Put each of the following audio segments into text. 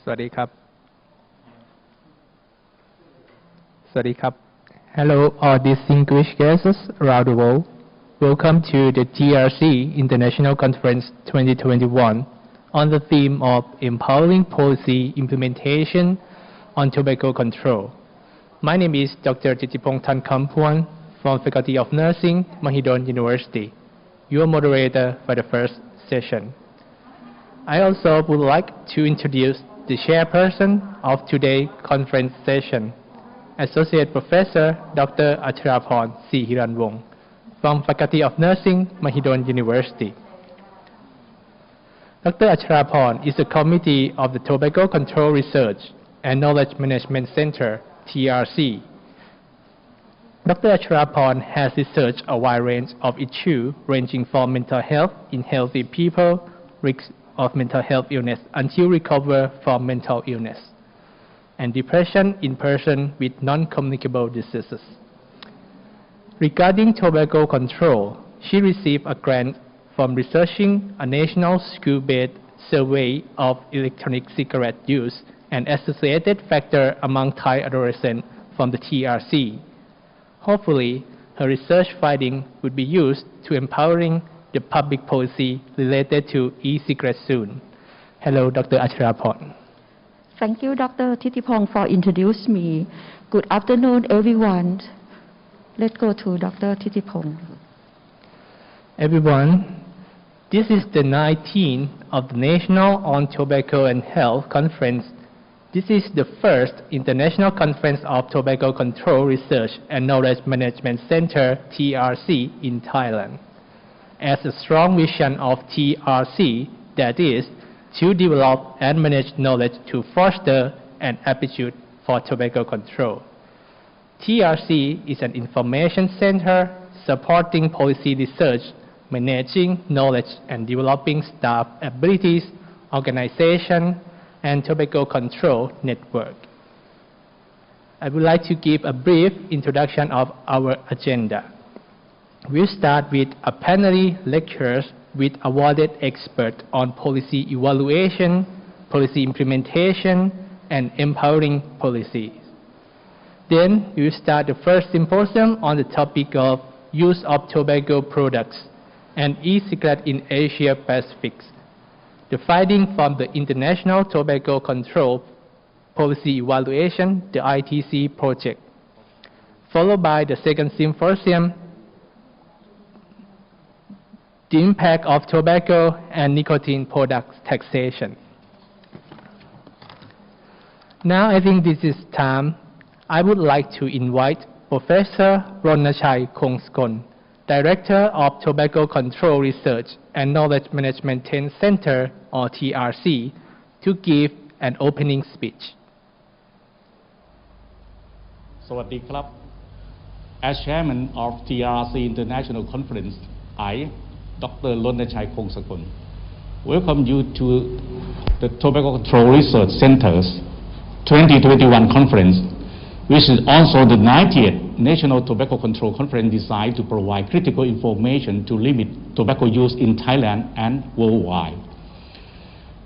สวัสดีครับ Hello, all distinguished guests around the world. Welcome to the TRC International Conference 2021 on the theme of Empowering Policy Implementation on Tobacco Control. My name is Dr. Titipong Thankampuan from Faculty of Nursing, Mahidol University, your moderator for the first session. I also would like to introduce the chairperson of today's conference session, Associate Professor Dr. Acharaporn C. Hiranwong from Faculty of Nursing, Mahidol University. Dr. Acharaporn is the committee of the Tobacco Control Research and Knowledge Management Center, TRC. Dr. Acharaporn has researched a wide range of issues ranging from mental health in healthy people, risk of mental health illness until recover from mental illness, and depression in persons with non-communicable diseases. Regarding tobacco control, she received a grant from researching a national school-based survey of electronic cigarette use and associated factors among Thai adolescents from the TRC. Hopefully, her research findings would be used to empowering the public policy related to e-cigarettes soon. Hello, Dr. Acharaporn. Thank you, Dr. Titipong, for introducing me. Good afternoon, everyone. Let's go to Dr. Titipong. Everyone, this is the 19th of the National on Tobacco and Health Conference. This is the first International Conference of Tobacco Control Research and Knowledge Management Center, TRC, in Thailand. As a strong vision of TRC, that is, to develop and manage knowledge to foster an aptitude for tobacco control. TRC is an information center supporting policy research, managing knowledge and developing staff abilities, organization, and tobacco control network. I would like to give a brief introduction of our agenda. We'll start with a plenary lectures with awarded experts on policy evaluation, policy implementation, and empowering policies. Then we will start the first symposium on the topic of use of tobacco products and e-cigarette in Asia Pacific, the finding from the International Tobacco Control Policy Evaluation, the ITC project, followed by the second symposium, the impact of tobacco and nicotine products taxation. Now I think this is time. I would like to invite Professor Ronnachai Kongskon, Director of Tobacco Control Research and Knowledge Management Center, or TRC, to give an opening speech. สวัสดีครับ As Chairman of TRC International Conference, I, Dr. Ronnachai Kongskon, welcome you to the Tobacco Control Research Center's 2021 conference, which is also the 90th National Tobacco Control Conference designed to provide critical information to limit tobacco use in Thailand and worldwide.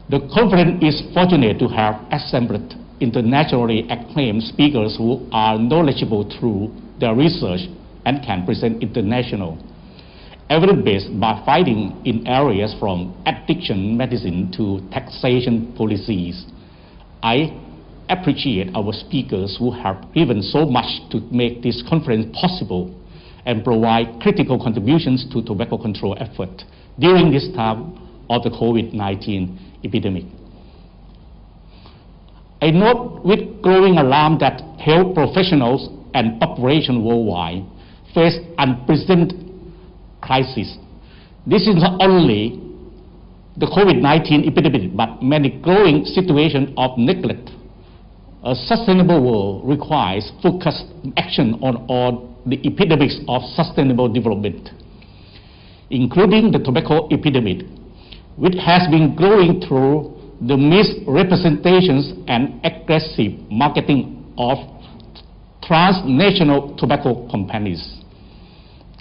The conference is fortunate to have assembled internationally acclaimed speakers who are knowledgeable through their research and can present international evidence-based by finding in areas from addiction medicine to taxation policies. I appreciate our speakers who have given so much to make this conference possible and provide critical contributions to tobacco control effort during this time of the COVID-19 epidemic. I note with growing alarm that health professionals and population worldwide face unprecedented crisis. This is not only the COVID-19 epidemic, but many growing situations of neglect. A sustainable world requires focused action on all the epidemics of sustainable development, including the tobacco epidemic, which has been growing through the misrepresentations and aggressive marketing of transnational tobacco companies.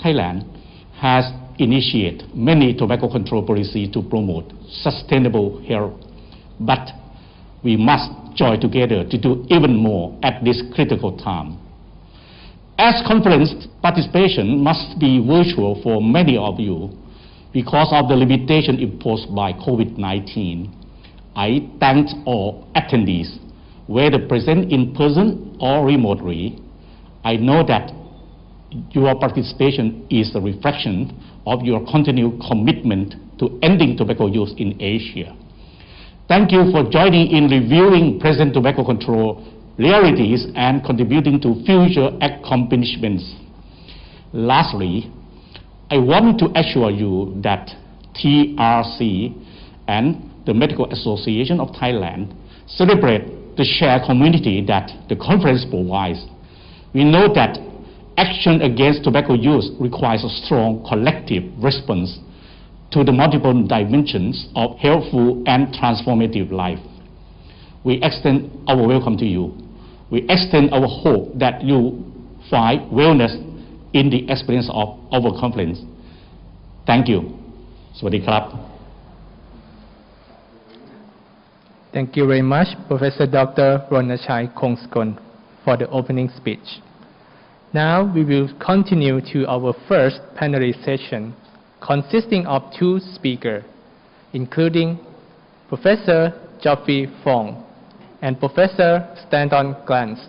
Thailand has initiated many tobacco control policies to promote sustainable health, but We must join together to do even more at this critical time. As conference participation must be virtual for many of you because of the limitation imposed by COVID-19, I thank all attendees, whether present in person or remotely. I know that your participation is a reflection of your continued commitment to ending tobacco use in Asia. Thank you for joining in reviewing present tobacco control realities and contributing to future accomplishments. Lastly, I want to assure you that TRC and the Medical Association of Thailand celebrate the shared community that the conference provides. We know that action against tobacco use requires a strong collective response to the multiple dimensions of healthful and transformative life. We extend our welcome to you. We extend our hope that you find wellness in the experience of our conference. Thank you. สวัสดีครับ Thank you very much, Professor Dr. Ronachai Kongsakon, for the opening speech. Now we will continue to our first plenary session, consisting of two speakers, including Professor Geoffrey Fong and Professor Stanton Glantz.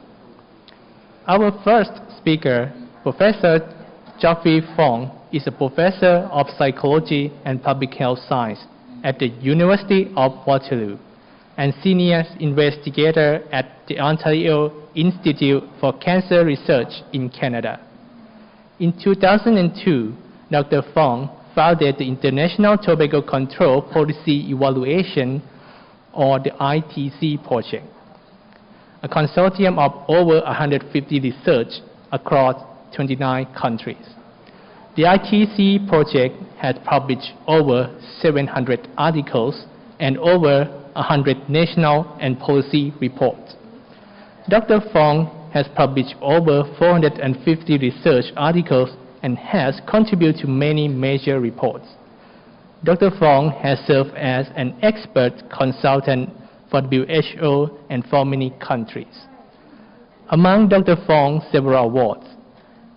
Our first speaker, Professor Geoffrey Fong, is a professor of psychology and public health science at the University of Waterloo and senior investigator at the Ontario Institute for Cancer Research in Canada. In 2002, Dr. Fong founded the International Tobacco Control Policy Evaluation, or the ITC project, a consortium of over 150 research across 29 countries. The ITC project has published over 700 articles and over 100 national and policy reports. Dr. Fong has published over 450 research articles and has contributed to many major reports. Dr. Fong has served as an expert consultant for WHO and for many countries. Among Dr. Fong's several awards,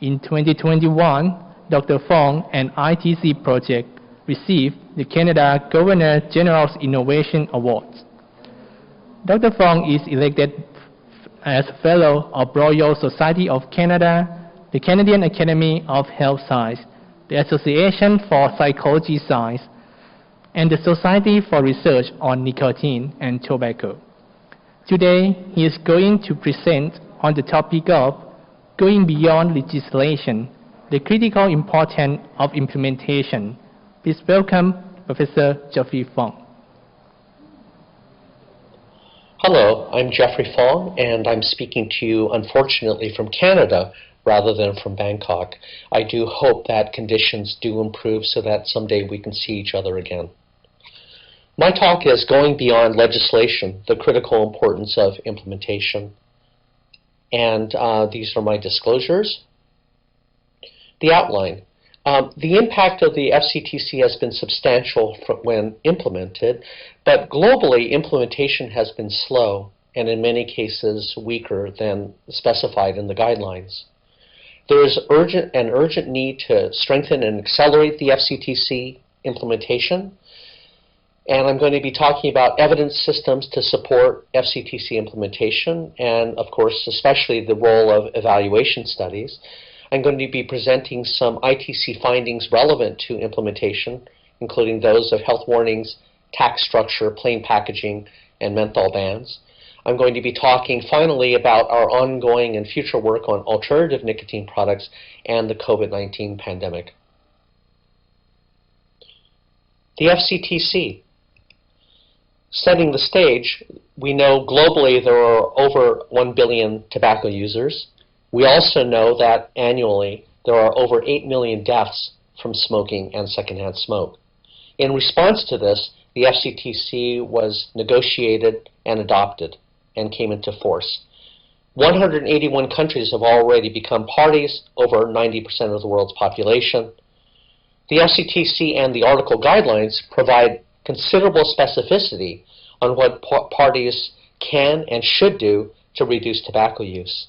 in 2021, Dr. Fong and ITC project received the Canada Governor-General's Innovation Awards. Dr. Fong is elected as a Fellow of Royal Society of Canada, the Canadian Academy of Health Science, the Association for Psychology Science, and the Society for Research on Nicotine and Tobacco. Today, he is going to present on the topic of going beyond legislation, the critical importance of implementation. Please welcome Professor Geoffrey Fong. Hello, I'm Geoffrey Fong, and I'm speaking to you, unfortunately, from Canada rather than from Bangkok. I do hope that conditions do improve so that someday we can see each other again. My talk is going beyond legislation, the critical importance of implementation. And these are my disclosures. The outline. The impact of the FCTC has been substantial when implemented, but globally implementation has been slow and in many cases weaker than specified in the guidelines. There is an urgent need to strengthen and accelerate the FCTC implementation, and I'm going to be talking about evidence systems to support FCTC implementation and, of course, especially the role of evaluation studies. I'm going to be presenting some ITC findings relevant to implementation, including those of health warnings, tax structure, plain packaging, and menthol bans. I'm going to be talking finally about our ongoing and future work on alternative nicotine products and the COVID-19 pandemic. The FCTC. Setting the stage, we know globally there are over 1 billion tobacco users. We also know that annually there are over 8 million deaths from smoking and secondhand smoke. In response to this, the FCTC was negotiated and adopted and came into force. 181 countries have already become parties, over 90% of the world's population. The FCTC and the article guidelines provide considerable specificity on what parties can and should do to reduce tobacco use.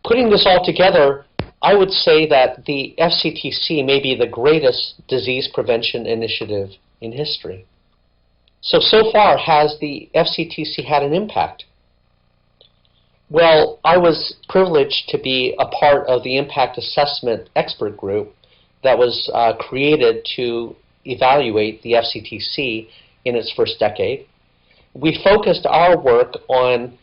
Putting this all together, I would say that the FCTC may be the greatest disease prevention initiative in history. So far, has the FCTC had an impact? Well, I was privileged to be a part of the impact assessment expert group that was created to evaluate the FCTC in its first decade. We focused our work on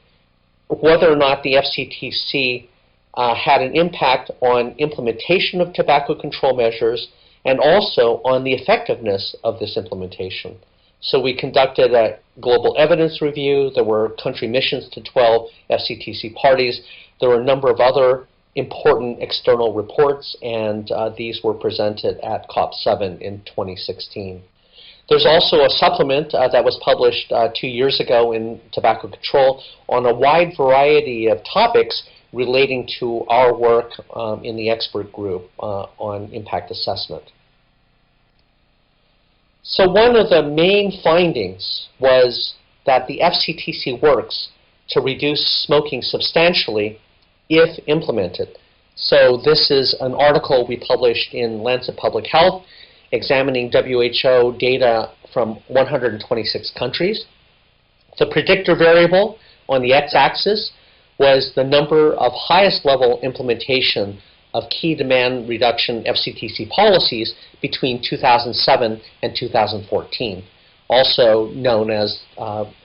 whether or not the FCTC had an impact on implementation of tobacco control measures and also on the effectiveness of this implementation. So we conducted a global evidence review. There were country missions to 12 FCTC parties. There were a number of other important external reports, and these were presented at COP7 in 2016. There's also a supplement that was published 2 years ago in tobacco control on a wide variety of topics relating to our work in the expert group on impact assessment. So one of the main findings was that the FCTC works to reduce smoking substantially if implemented. So this is an article we published in Lancet Public Health examining WHO data from 126 countries. The predictor variable on the x-axis was the number of highest level implementation of key demand reduction FCTC policies between 2007 and 2014, also known as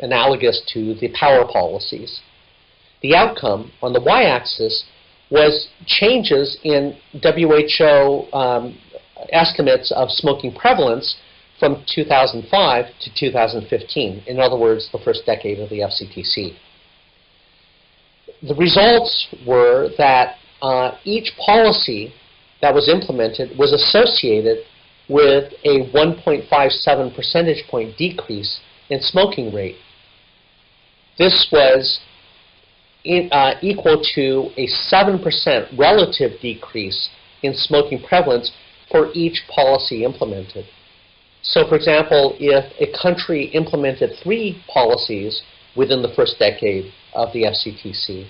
analogous to the power policies. The outcome on the y-axis was changes in WHO estimates of smoking prevalence from 2005 to 2015, in other words, the first decade of the FCTC. The results were that each policy that was implemented was associated with a 1.57 percentage point decrease in smoking rate. This was equal to a 7% relative decrease in smoking prevalence for each policy implemented. So, for example, if a country implemented 3 policies within the first decade of the FCTC,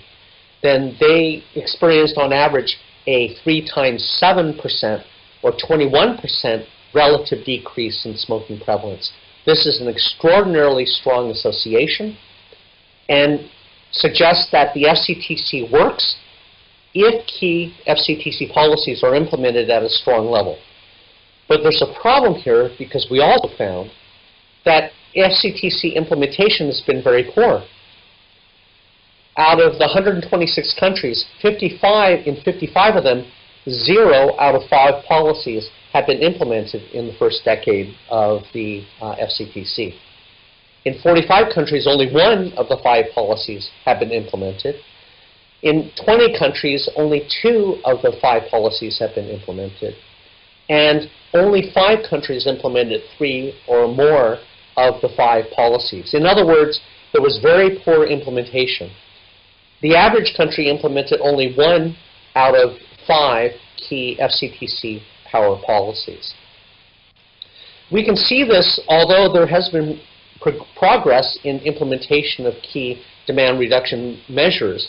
then they experienced on average a 3 times 7% or 21% relative decrease in smoking prevalence. This is an extraordinarily strong association and suggests that the FCTC works if key FCTC policies are implemented at a strong level. But there's a problem here because we also found that FCTC implementation has been very poor. Out of the 126 countries, in 55 of them, 0 out of 5 policies have been implemented in the first decade of the FCTC. In 45 countries, only 1 of the 5 policies have been implemented. In 20 countries, only 2 of the 5 policies have been implemented. And only 5 countries implemented 3 or more of the 5 policies. In other words, there was very poor implementation. The average country implemented only 1 out of 5 key FCTC power policies. We can see this although there has been progress in implementation of key demand reduction measures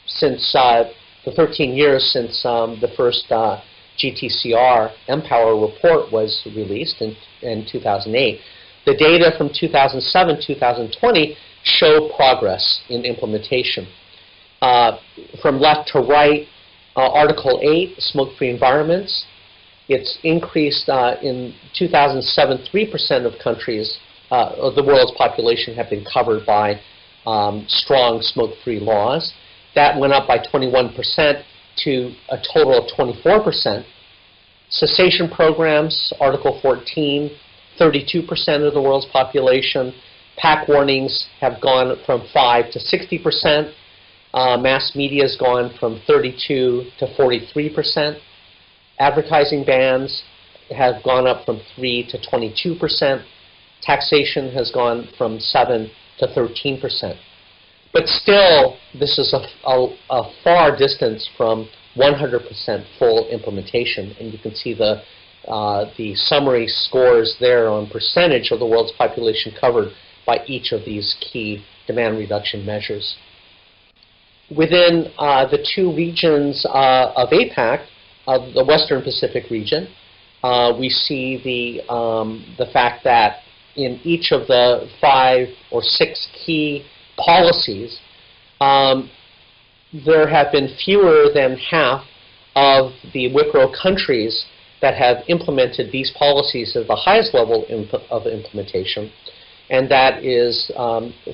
since the 13 years since the first GTCR Empower report was released in 2008. The data from 2007-2020 show progress in implementation. From left to right, Article 8, smoke-free environments, it's increased in 2007, 3% of countries of the world's population have been covered by strong smoke-free laws. That went up by 21% to a total of 24%. Cessation programs, Article 14, 32% of the world's population. Pack warnings have gone from 5 to 60%. Mass media has gone from 32 to 43%. Advertising bans have gone up from 3 to 22%. Taxation has gone from 7 to 13%. But still, this is a far distance from 100% full implementation. And you can see the summary scores there on percentage of the world's population covered by each of these key demand reduction measures. Within the two regions of APACT, the Western Pacific region, we see the fact that in each of the 5 or 6 key policies, there have been fewer than half of the WIPRO countries that have implemented these policies at the highest level of implementation, and that is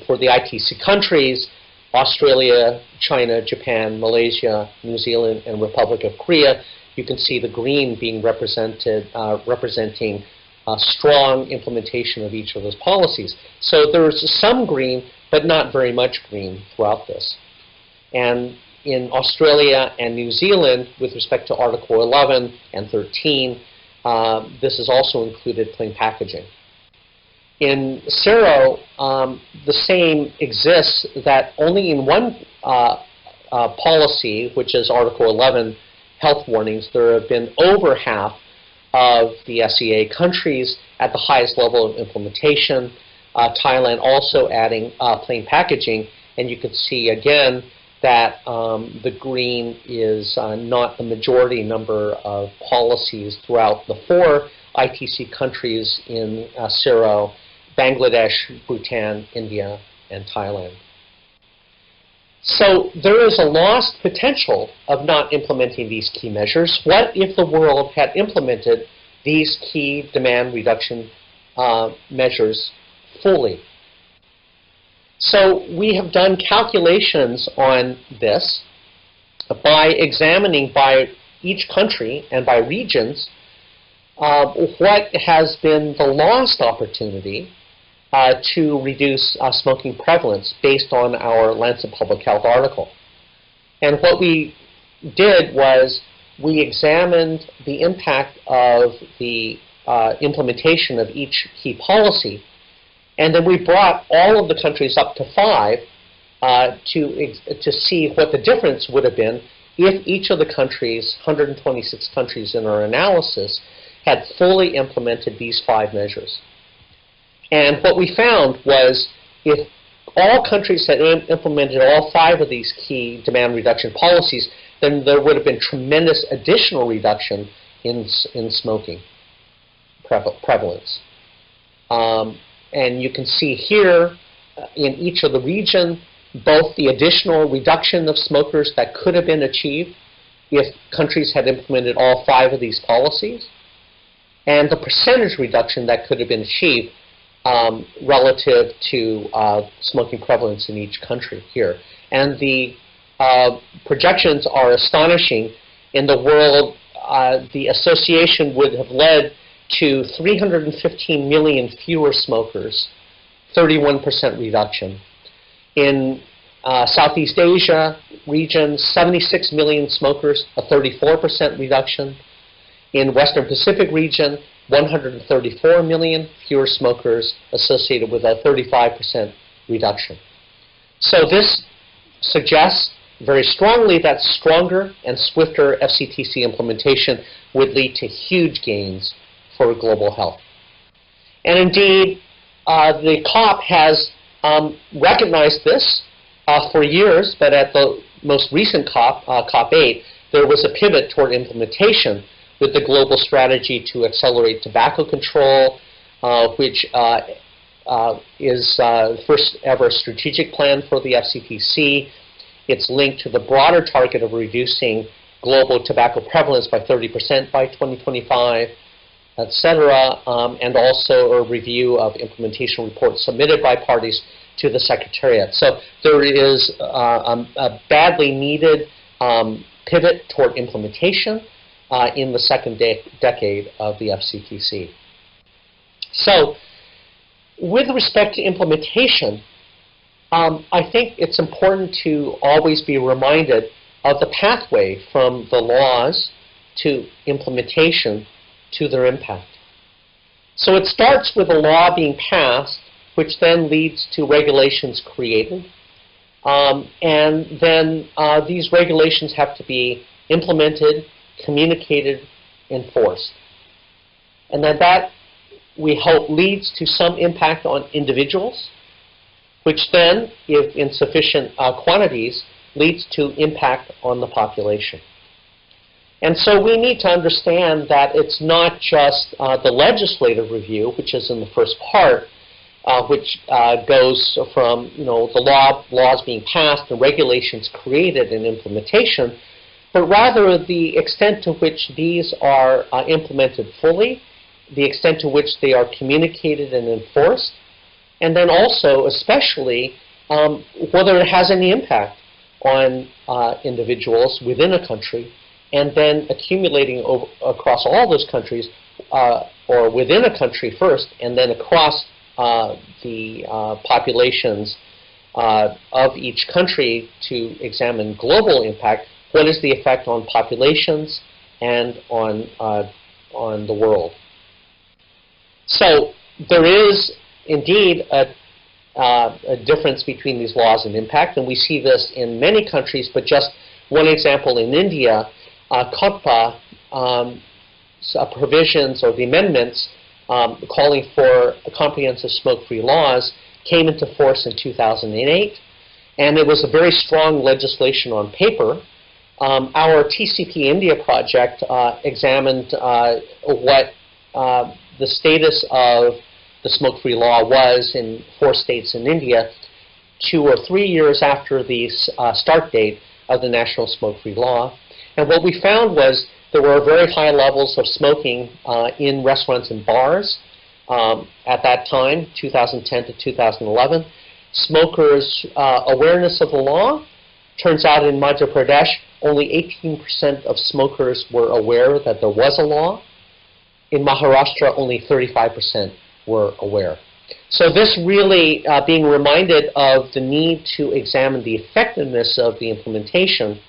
for the ITC countries, Australia, China, Japan, Malaysia, New Zealand, and Republic of Korea. You can see the green being representing strong implementation of each of those policies. So there's some green, but not very much green throughout this. And in Australia and New Zealand, with respect to Article 11 and 13, this is also included plain packaging. In CERO, the same exists, that only in one policy, which is Article 11, health warnings, there have been over half of the SEA countries at the highest level of implementation. Thailand also adding plain packaging, and you can see again that the green is not the majority number of policies throughout the 4 ITC countries in CERO: Bangladesh, Bhutan, India, and Thailand. So there is a lost potential of not implementing these key measures. What if the world had implemented these key demand reduction measures fully? So we have done calculations on this by examining by each country and by regions what has been the lost opportunity to reduce smoking prevalence based on our Lancet Public Health article. And what we did was we examined the impact of the implementation of each key policy, and then we brought all of the countries up to 5 to see what the difference would have been if each of the countries, 126 countries in our analysis, had fully implemented these 5 measures. And what we found was if all countries had implemented all 5 of these key demand reduction policies, then there would have been tremendous additional reduction in smoking prevalence. And you can see here in each of the region both the additional reduction of smokers that could have been achieved if countries had implemented all 5 of these policies, and the percentage reduction that could have been achieved relative to smoking prevalence in each country here. And the projections are astonishing. In the world, the association would have led to 315 million fewer smokers, 31% reduction. In Southeast Asia region, 76 million smokers, a 34% reduction. In Western Pacific region, 134 million fewer smokers associated with a 35% reduction. So this suggests very strongly that stronger and swifter FCTC implementation would lead to huge gains for global health. And indeed, the COP has recognized this for years, but at the most recent COP, COP8, there was a pivot toward implementation with the global strategy to accelerate tobacco control, which is the first ever strategic plan for the FCTC. It's linked to the broader target of reducing global tobacco prevalence by 30% by 2025, etc., and also a review of implementation reports submitted by parties to the Secretariat. So there is a badly needed pivot toward implementation in the second decade of the FCTC. So with respect to implementation, I think it's important to always be reminded of the pathway from the laws to implementation to their impact. So it starts with a law being passed, which then leads to regulations created. And then these regulations have to be implemented, communicated, enforced. And then that, we hope, leads to some impact on individuals which then, if in sufficient quantities, leads to impact on the population. And so we need to understand that it's not just the legislative review, which is in the first part, which goes from the laws being passed and regulations created and implementation, but rather the extent to which these are implemented fully, the extent to which they are communicated and enforced, and then also, especially, whether it has any impact on individuals within a country, and then accumulating across all those countries, or within a country first, and then across the populations of each country to examine global impact. What is the effect on populations and on the world? So there is indeed a difference between these laws and impact, and we see this in many countries, but just one example in India, CODPA provisions or the amendments calling for comprehensive smoke-free laws came into force in 2008, and it was a very strong legislation on paper. Our TCP India project examined what the status of the smoke-free law was in 4 states in India 2 or 3 years after the start date of the national smoke-free law. And what we found was there were very high levels of smoking in restaurants and bars at that time, 2010 to 2011. Smokers' awareness of the law, turns out in Madhya Pradesh, only 18% of smokers were aware that there was a law. In Maharashtra, only 35% were aware. So this really, being reminded of the need to examine the effectiveness of the implementation,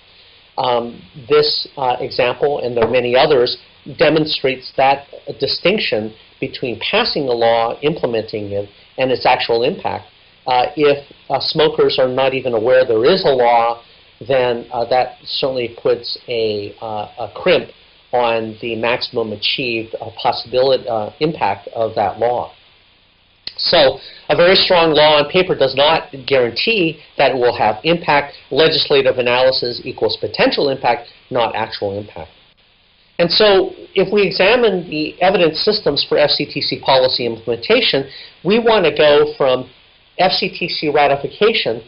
this example, and there are many others, demonstrates that distinction between passing a law, implementing it, and its actual impact. If smokers are not even aware there is a law, then that certainly puts a crimp on the maximum achieved possibility impact of that law. So a very strong law on paper does not guarantee that it will have impact. Legislative analysis equals potential impact, not actual impact. And so if we examine the evidence systems for FCTC policy implementation, we want to go from FCTC ratification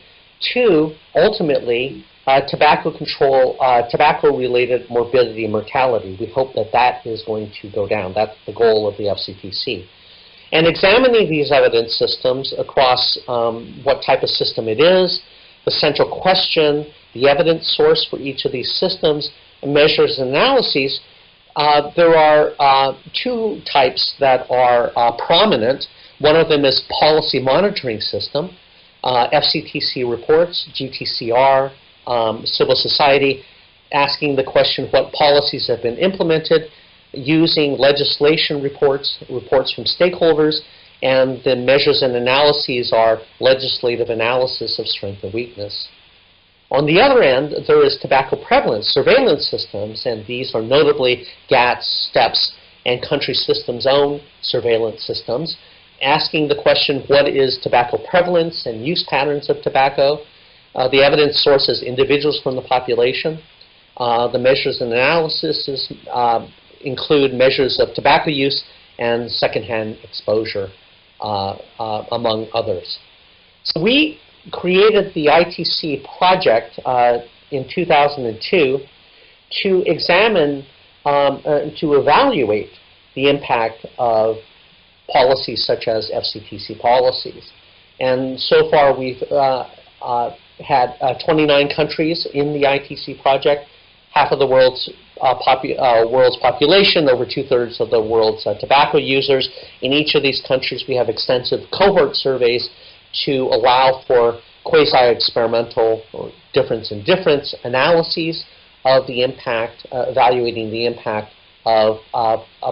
to, ultimately, tobacco control, tobacco-related morbidity and mortality. We hope that that is going to go down. That's the goal of the FCTC. And examining these evidence systems across what type of system it is, the central question, the evidence source for each of these systems, and measures and analyses, there are 2 types that are prominent. One of them is policy monitoring system, FCTC reports, GTCR, civil society, asking the question what policies have been implemented, using legislation reports from stakeholders, and the measures and analyses are legislative analysis of strength and weakness. On the other end, there is tobacco prevalence surveillance systems, and these are notably GATS, STEPS, and country systems' own surveillance systems, asking the question what is tobacco prevalence and use patterns of tobacco. The evidence sources individuals from the population. The measures and analysis include measures of tobacco use and secondhand exposure, among others. So we created the ITC project in 2002 to examine, to evaluate the impact of policies such as FCTC policies. And so far we've had 29 countries in the ITC project, half of the world's population, over 2/3 of the world's tobacco users. In each of these countries, we have extensive cohort surveys to allow for quasi-experimental or difference in difference analyses of the impact, evaluating the impact of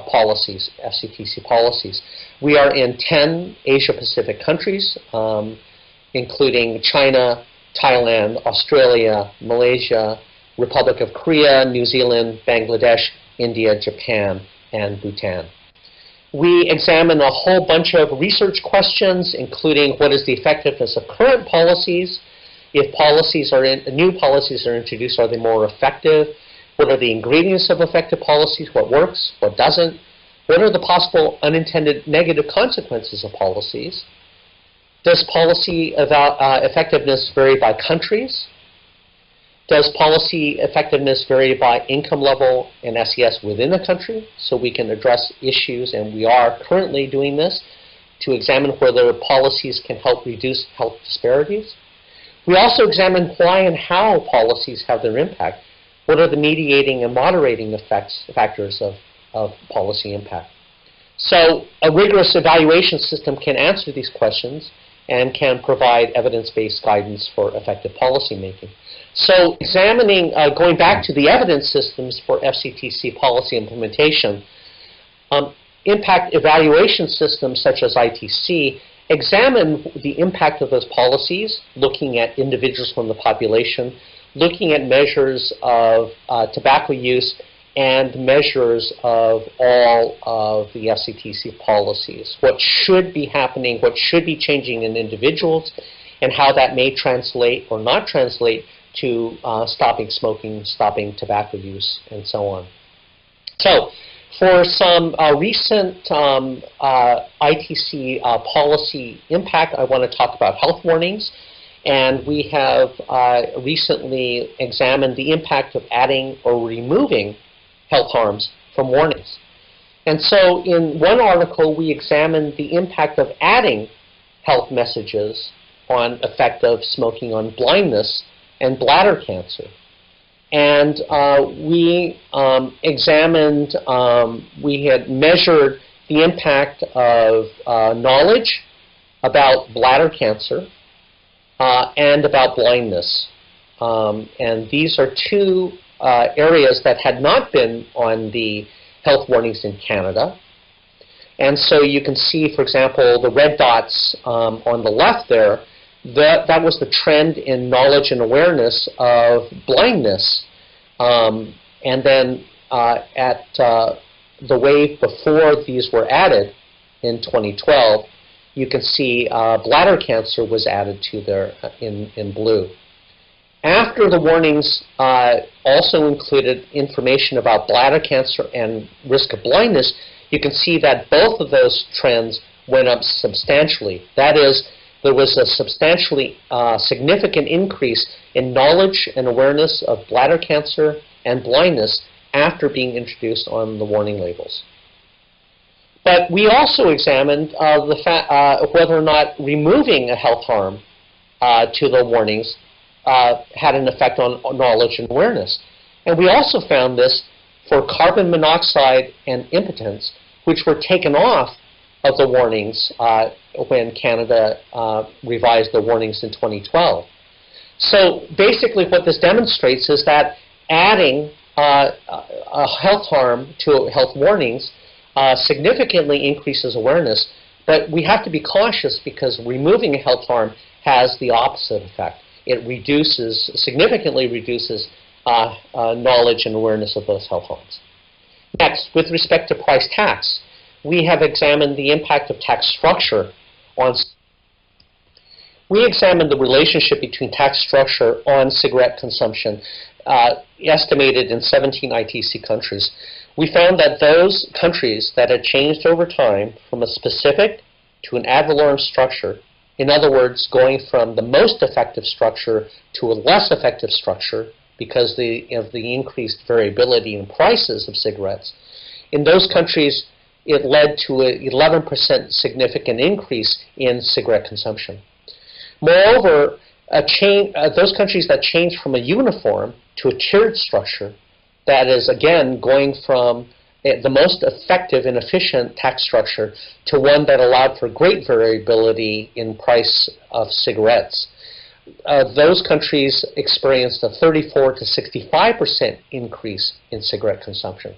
policies, FCTC policies. We are in 10 Asia-Pacific countries, including China, Thailand, Australia, Malaysia, Republic of Korea, New Zealand, Bangladesh, India, Japan, and Bhutan. We examine a whole bunch of research questions, including what is the effectiveness of current policies. If new policies are introduced, are they more effective? What are the ingredients of effective policies? What works? What doesn't? What are the possible unintended negative consequences of policies? Does policy effectiveness vary by countries? Does policy effectiveness vary by income level and SES within a country? So we can address issues, and we are currently doing this, to examine whether policies can help reduce health disparities. We also examine why and how policies have their impact. What are the mediating and moderating factors of policy impact? So a rigorous evaluation system can answer these questions and can provide evidence-based guidance for effective policymaking. So examining, going back to the evidence systems for FCTC policy implementation, impact evaluation systems such as ITC examine the impact of those policies, looking at individuals from the population, looking at measures of tobacco use and measures of all of the FCTC policies. What should be happening, what should be changing in individuals, and how that may translate or not translate to stopping smoking, stopping tobacco use, and so on. So, for some recent ITC policy impact, I want to talk about health warnings. And we have recently examined the impact of adding or removing health harms from warnings. And so in one article, we examined the impact of adding health messages on effect of smoking on blindness and bladder cancer. And we examined, we had measured the impact of knowledge about bladder cancer and about blindness. And these are two areas that had not been on the health warnings in Canada. And so you can see, for example, the red dots on the left there, that was the trend in knowledge and awareness of blindness. And then at the wave before these were added in 2012, you can see bladder cancer was added to there in blue. After the warnings also included information about bladder cancer and risk of blindness, you can see that both of those trends went up substantially. That is, there was a substantially significant increase in knowledge and awareness of bladder cancer and blindness after being introduced on the warning labels. But we also examined whether or not removing a health harm to the warnings had an effect on knowledge and awareness. And we also found this for carbon monoxide and impotence, which were taken off of the warnings when Canada revised the warnings in 2012. So basically what this demonstrates is that adding a health harm to health warnings significantly increases awareness, but we have to be cautious because removing a health harm has the opposite effect. It significantly reduces knowledge and awareness of those health harms. Next, with respect to price tax, we have examined the impact of tax structure on. We examined the relationship between tax structure on cigarette consumption, estimated in 17 ITC countries. We found that those countries that had changed over time from a specific to an ad valorem structure, in other words, going from the most effective structure to a less effective structure because of the increased variability in prices of cigarettes, in those countries it led to an 11% significant increase in cigarette consumption. Moreover, those countries that changed from a uniform to a tiered structure, that is, again, going from the most effective and efficient tax structure to one that allowed for great variability in price of cigarettes. Those countries experienced a 34 to 65% increase in cigarette consumption.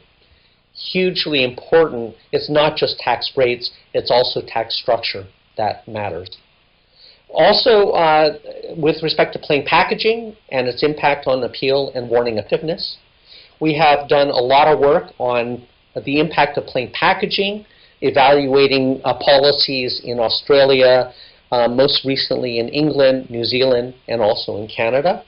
Hugely important. It's not just tax rates, it's also tax structure that matters. Also, with respect to plain packaging and its impact on appeal and warning effectiveness, we have done a lot of work on the impact of plain packaging evaluating policies in Australia, most recently in England, New Zealand, and also in Canada.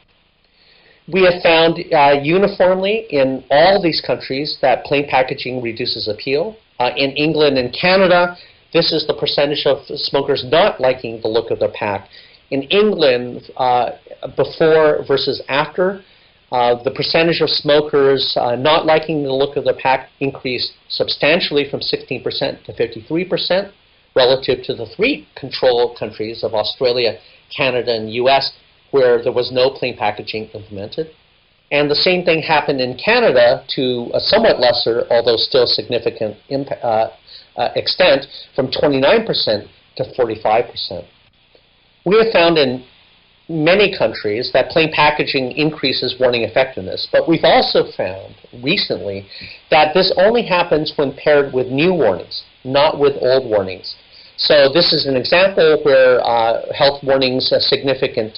We have found uniformly in all these countries that plain packaging reduces appeal. In England and Canada, this is the percentage of smokers not liking the look of the pack. In England, before versus after, the percentage of smokers not liking the look of the pack increased substantially from 16% to 53%, relative to the 3 control countries of Australia, Canada, and US, where there was no plain packaging implemented. And the same thing happened in Canada to a somewhat lesser, although still significant extent, from 29% to 45%. We have found in many countries that plain packaging increases warning effectiveness, but we've also found recently that this only happens when paired with new warnings, not with old warnings. So this is an example where health warnings, a significant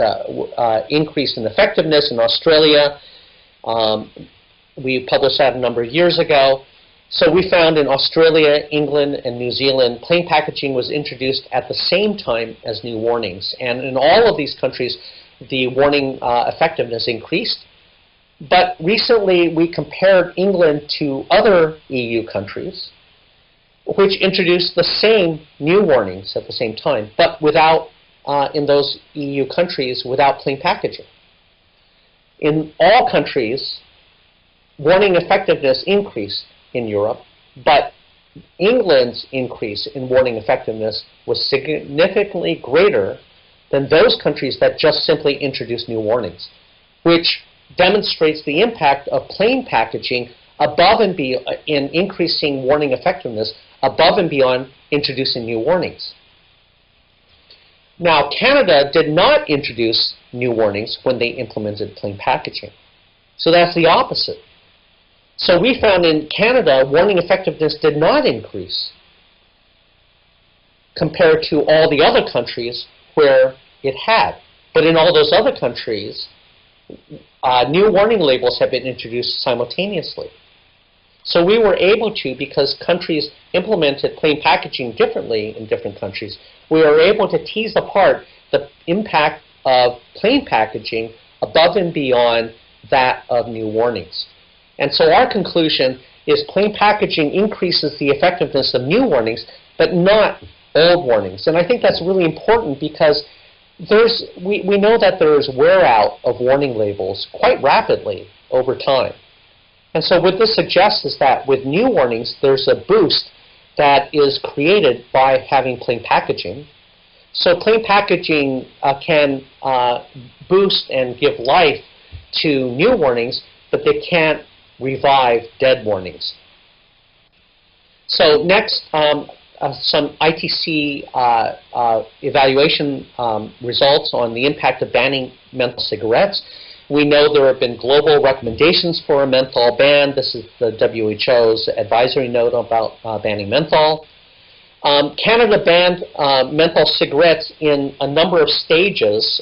increase in effectiveness in Australia. We published that a number of years ago. So we found in Australia, England, and New Zealand, plain packaging was introduced at the same time as new warnings. And in all of these countries, the warning effectiveness increased. But recently, we compared England to other EU countries, which introduced the same new warnings at the same time, but without, in those EU countries, without plain packaging. In all countries, warning effectiveness increased in Europe, but England's increase in warning effectiveness was significantly greater than those countries that just simply introduced new warnings, which demonstrates the impact of plain packaging above and beyond in increasing warning effectiveness above and beyond introducing new warnings. Now, Canada did not introduce new warnings when they implemented plain packaging. So that's the opposite. So we found in Canada, warning effectiveness did not increase compared to all the other countries where it had. But in all those other countries, new warning labels have been introduced simultaneously. So we were able to, because countries implemented plain packaging differently in different countries, we were able to tease apart the impact of plain packaging above and beyond that of new warnings. And so our conclusion is plain packaging increases the effectiveness of new warnings, but not old warnings. And I think that's really important because we know that there is wear out of warning labels quite rapidly over time. And so what this suggests is that with new warnings, there's a boost that is created by having plain packaging. So plain packaging can boost and give life to new warnings, but they can't revive dead warnings. So next, some ITC evaluation results on the impact of banning menthol cigarettes. We know there have been global recommendations for a menthol ban. This is the WHO's advisory note about banning menthol. Canada banned menthol cigarettes in a number of stages,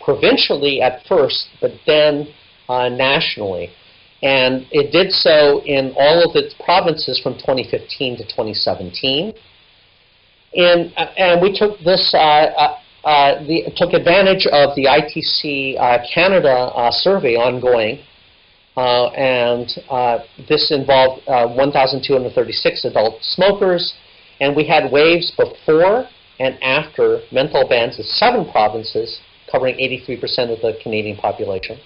provincially at first, but then nationally. And it did so in all of its provinces from 2015 to 2017. And we took this, took advantage of the ITC Canada survey ongoing, and this involved 1,236 adult smokers, and we had waves before and after menthol bans in 7 provinces, covering 83% of the Canadian population.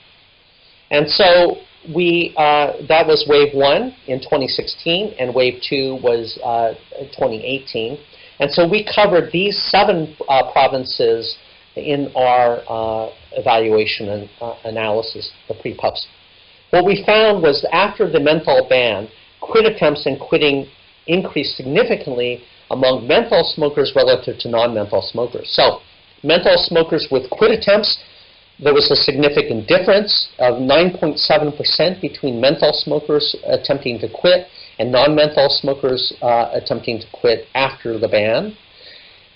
And so that was wave 1 in 2016, and wave 2 was 2018. And so we covered these 7 provinces in our evaluation and analysis, the pre-pups. What we found was after the menthol ban, quit attempts and quitting increased significantly among menthol smokers relative to non-menthol smokers. So menthol smokers with quit attempts, there was a significant difference of 9.7% between menthol smokers attempting to quit and non-menthol smokers attempting to quit after the ban.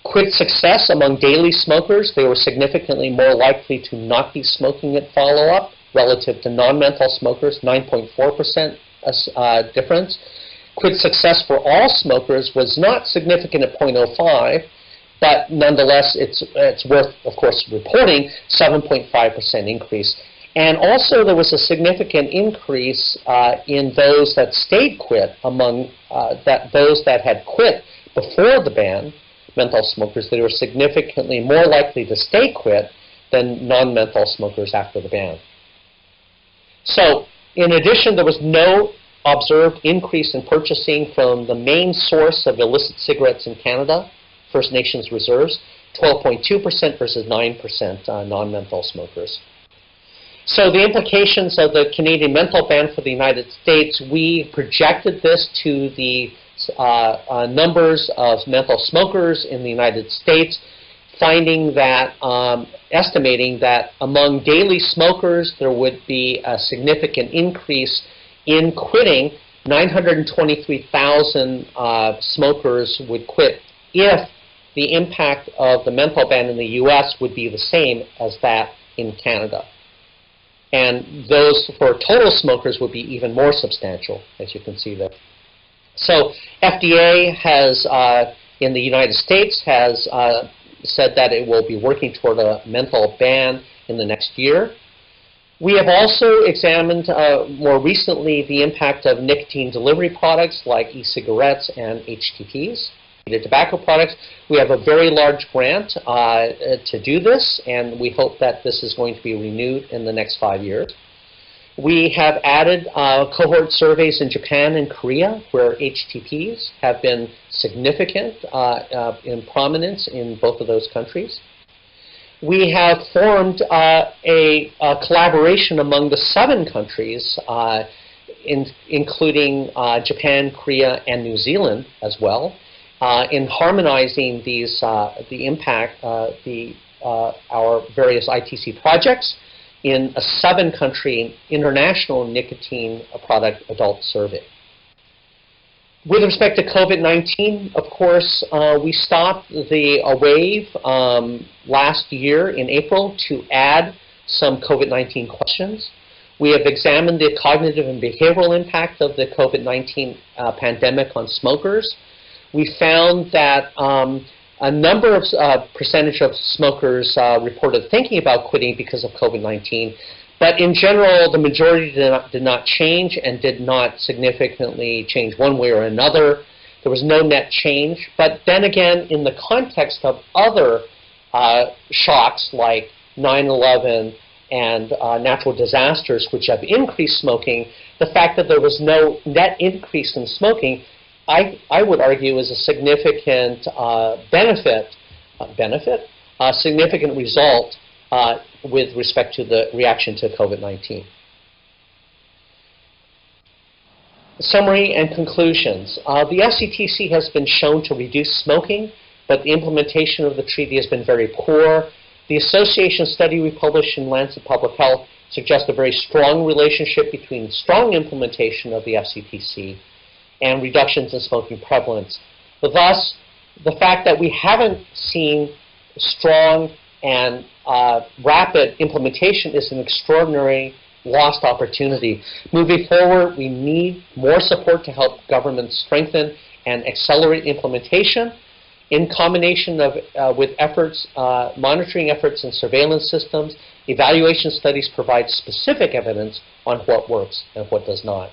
Quit success among daily smokers, they were significantly more likely to not be smoking at follow-up relative to non-menthol smokers, 9.4% difference. quit success for all smokers was not significant at 0.05, but nonetheless, it's worth, of course, reporting 7.5% increase. And also, there was a significant increase in those that stayed quit among those that had quit before the ban, menthol smokers. They were significantly more likely to stay quit than non-menthol smokers after the ban. So, in addition, there was no observed increase in purchasing from the main source of illicit cigarettes in Canada, First Nations reserves, 12.2% versus 9% non-menthol smokers. So the implications of the Canadian menthol ban for the United States, we projected this to the numbers of menthol smokers in the United States, finding that, estimating that among daily smokers there would be a significant increase in quitting. 923,000 smokers would quit if the impact of the menthol ban in the U.S. would be the same as that in Canada. And those for total smokers would be even more substantial, as you can see there. So FDA has, in the United States, has said that it will be working toward a menthol ban in the next year. We have also examined more recently the impact of nicotine delivery products like e-cigarettes and HTPs. The tobacco products, we have a very large grant to do this, and we hope that this is going to be renewed in the next 5 years. We have added cohort surveys in Japan and Korea where HTPs have been significant in prominence in both of those countries. We have formed a collaboration among the 7 countries, including Japan, Korea, and New Zealand as well, in harmonizing these, the impact, our various ITC projects in a 7-country international nicotine product adult survey. With respect to COVID-19, of course, we stopped the wave last year in April to add some COVID-19 questions. We have examined the cognitive and behavioral impact of the COVID-19 pandemic on smokers. We found that a number of percentage of smokers reported thinking about quitting because of COVID-19, but in general, the majority did not change and did not significantly change one way or another. There was no net change. But then again, in the context of other shocks like 9/11 and natural disasters, which have increased smoking, the fact that there was no net increase in smoking, I would argue is a significant a significant result with respect to the reaction to COVID-19. Summary and conclusions. The FCTC has been shown to reduce smoking, but the implementation of the treaty has been very poor. The association study we published in Lancet Public Health suggests a very strong relationship between strong implementation of the FCTC and reductions in smoking prevalence. Thus, the fact that we haven't seen strong and rapid implementation is an extraordinary lost opportunity. Moving forward, we need more support to help governments strengthen and accelerate implementation in combination with efforts, monitoring efforts and surveillance systems. Evaluation studies provide specific evidence on what works and what does not.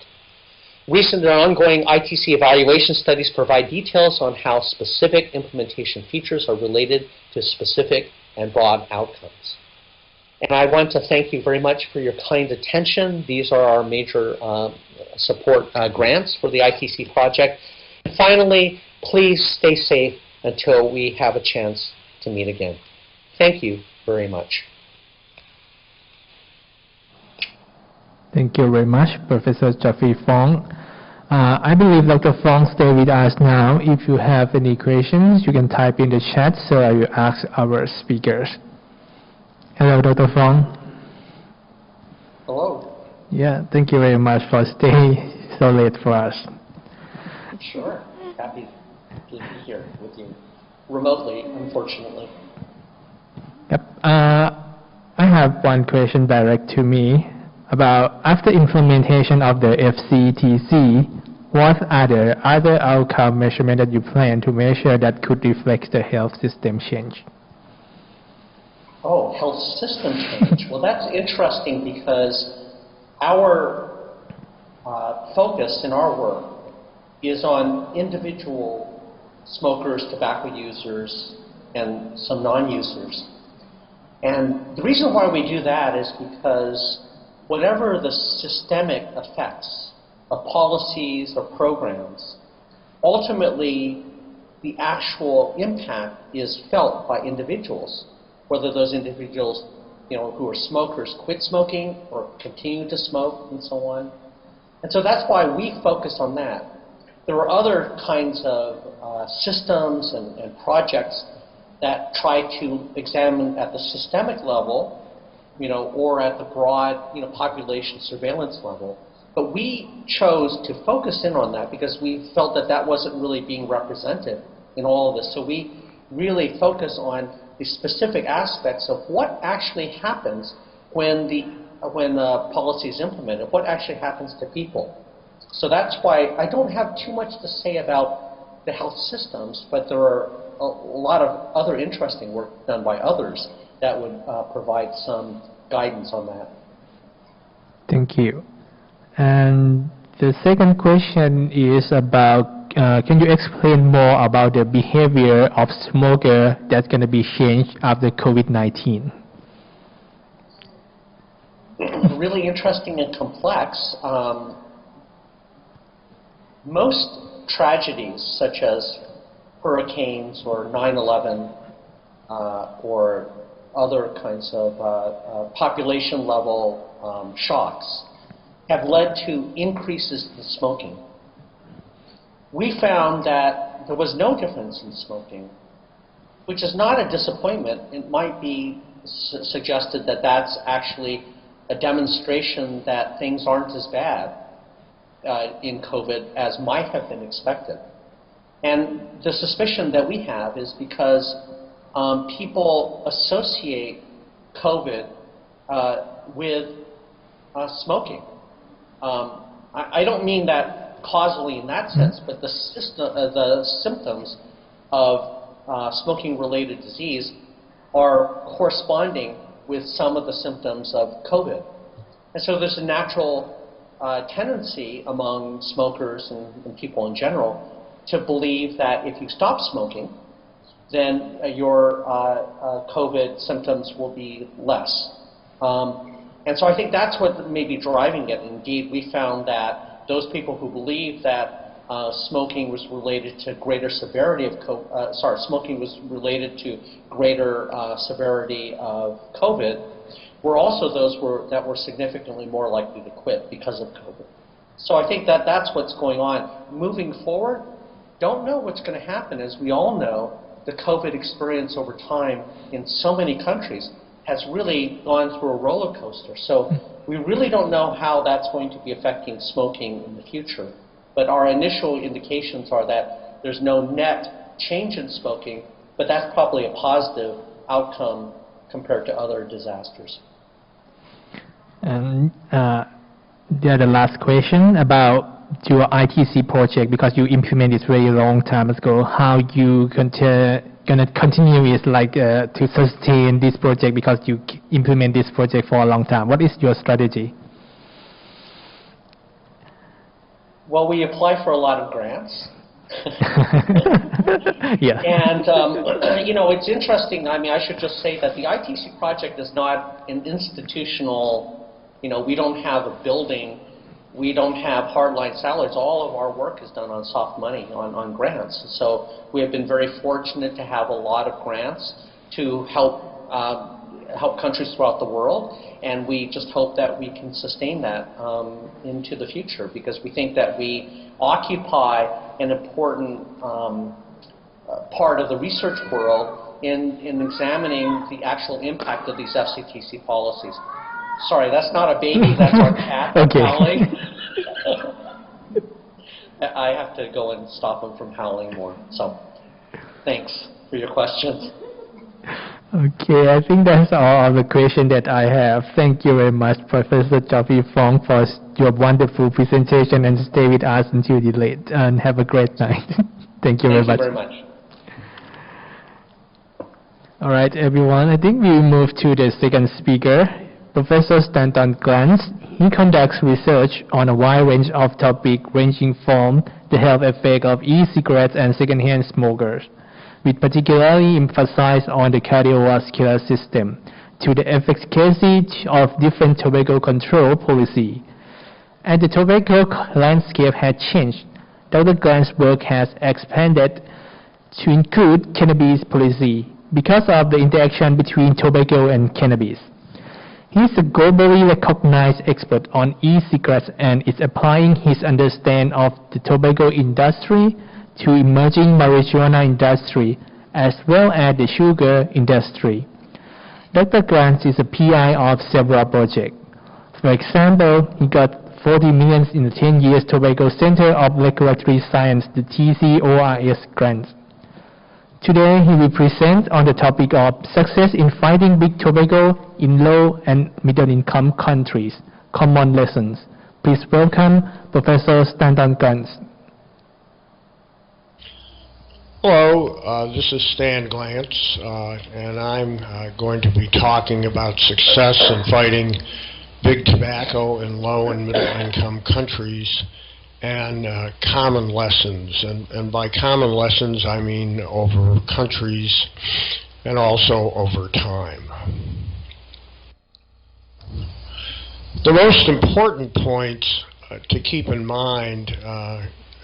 Recent and ongoing ITC evaluation studies provide details on how specific implementation features are related to specific and broad outcomes. And I want to thank you very much for your kind attention. These are our major support grants for the ITC project. And finally, please stay safe until we have a chance to meet again. Thank you very much. Thank you very much, Professor Jeffrey Fong. I believe Dr. Fong stay with us now. If you have any questions, you can type in the chat so I will ask our speakers. Hello, Dr. Fong. Hello. Yeah, thank you very much for staying so late for us. Sure. Happy to be here with you remotely, unfortunately. Yep. I have one question direct to me about after implementation of the FCTC, what are the other outcome measurement that you plan to measure that could reflect the health system change? Oh, health system change. Well, that's interesting because our focus in our work is on individual smokers, tobacco users, and some non-users. And the reason why we do that is because whatever the systemic effects of policies or programs, ultimately the actual impact is felt by individuals, whether those individuals who are smokers quit smoking or continue to smoke and so on. And so that's why we focus on that. There are other kinds of systems and projects that try to examine at the systemic level, or at the broad, population surveillance level. But we chose to focus in on that because we felt that that wasn't really being represented in all of this. So we really focus on the specific aspects of what actually happens when policy is implemented, what actually happens to people. So that's why I don't have too much to say about the health systems, but there are a lot of other interesting work done by others that would provide some guidance on that. Thank you. And the second question is about, can you explain more about the behavior of smoker that's going to be changed after COVID-19? Really interesting and complex. Most tragedies, such as hurricanes or 9/11 or other kinds of population-level shocks, have led to increases in smoking. We found that there was no difference in smoking, which is not a disappointment. It might be suggested that that's actually a demonstration that things aren't as bad in COVID as might have been expected. And the suspicion that we have is because people associate COVID with smoking. I don't mean that causally in that sense, but the symptoms of smoking-related disease are corresponding with some of the symptoms of COVID. And so there's a natural tendency among smokers and people in general to believe that if you stop smoking, then your COVID symptoms will be less. And so I think that's what may be driving it. Indeed, we found that those people who believe that smoking was related to greater severity of smoking was related to greater severity of COVID were also those that were significantly more likely to quit because of COVID. So I think that that's what's going on. Moving forward, don't know what's going to happen. As we all know, the COVID experience over time in so many countries has really gone through a roller coaster. So we really don't know how that's going to be affecting smoking in the future. But our initial indications are that there's no net change in smoking, but that's probably a positive outcome compared to other disasters. And the last question about your ITC project, because you implemented it very long time ago, how you going to continue is to sustain this project because you implement this project for a long time. What is your strategy? Well, we apply for a lot of grants. Yeah. And, it's interesting. I mean, I should just say that the ITC project is not an institutional, we don't have a building. We don't have hardline salaries. All of our work is done on soft money, on grants. So we have been very fortunate to have a lot of grants to help countries throughout the world, and we just hope that we can sustain that into the future, because we think that we occupy an important part of the research world in examining the actual impact of these FCTC policies. Sorry, that's not a baby, that's our cat howling. I have to go and stop him from howling more. So, thanks for your questions. Okay, I think that's all the questions that I have. Thank you very much, Professor Geoffrey Fong, for your wonderful presentation and stay with us until the late. And have a great night. Thank you very much. Thank you very much. All right, everyone. I think we move to the second speaker, Professor Stanton Glantz. He conducts research on a wide range of topics ranging from the health effect of e-cigarettes and secondhand smokers, with particularly emphasis on the cardiovascular system, to the efficacy of different tobacco control policy. As the tobacco landscape has changed, Dr. Glantz's work has expanded to include cannabis policy because of the interaction between tobacco and cannabis. He is a globally recognized expert on e-cigarettes and is applying his understanding of the tobacco industry to emerging marijuana industry as well as the sugar industry. Dr. Glantz is a PI of several projects. For example, he got $40 million in the 10 years Tobacco Center of Regulatory Science, the TCORS grant. Today, he will present on the topic of success in fighting big tobacco in low and middle income countries, common lessons. Please welcome Professor Stanton Glantz. Hello, this is Stan Glantz, and I'm going to be talking about success in fighting big tobacco in low and middle income countries and common lessons. And by common lessons, I mean over countries and also over time. The most important point to keep in mind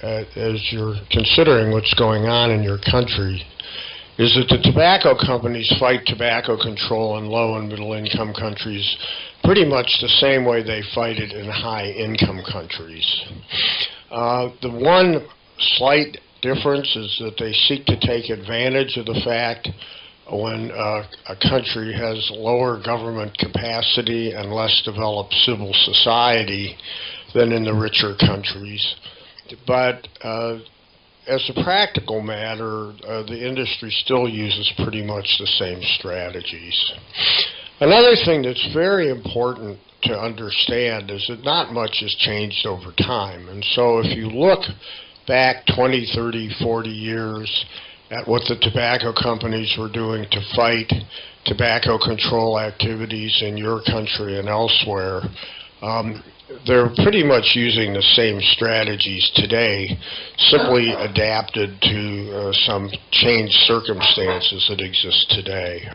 as you're considering what's going on in your country is that the tobacco companies fight tobacco control in low and middle income countries pretty much the same way they fight it in high income countries. The one slight difference is that they seek to take advantage of the fact when a country has lower government capacity and less developed civil society than in the richer countries. But as a practical matter, the industry still uses pretty much the same strategies. Another thing that's very important to understand is that not much has changed over time. And so if you look back 20, 30, 40 years at what the tobacco companies were doing to fight tobacco control activities in your country and elsewhere, they're pretty much using the same strategies today, simply adapted to some changed circumstances that exist today.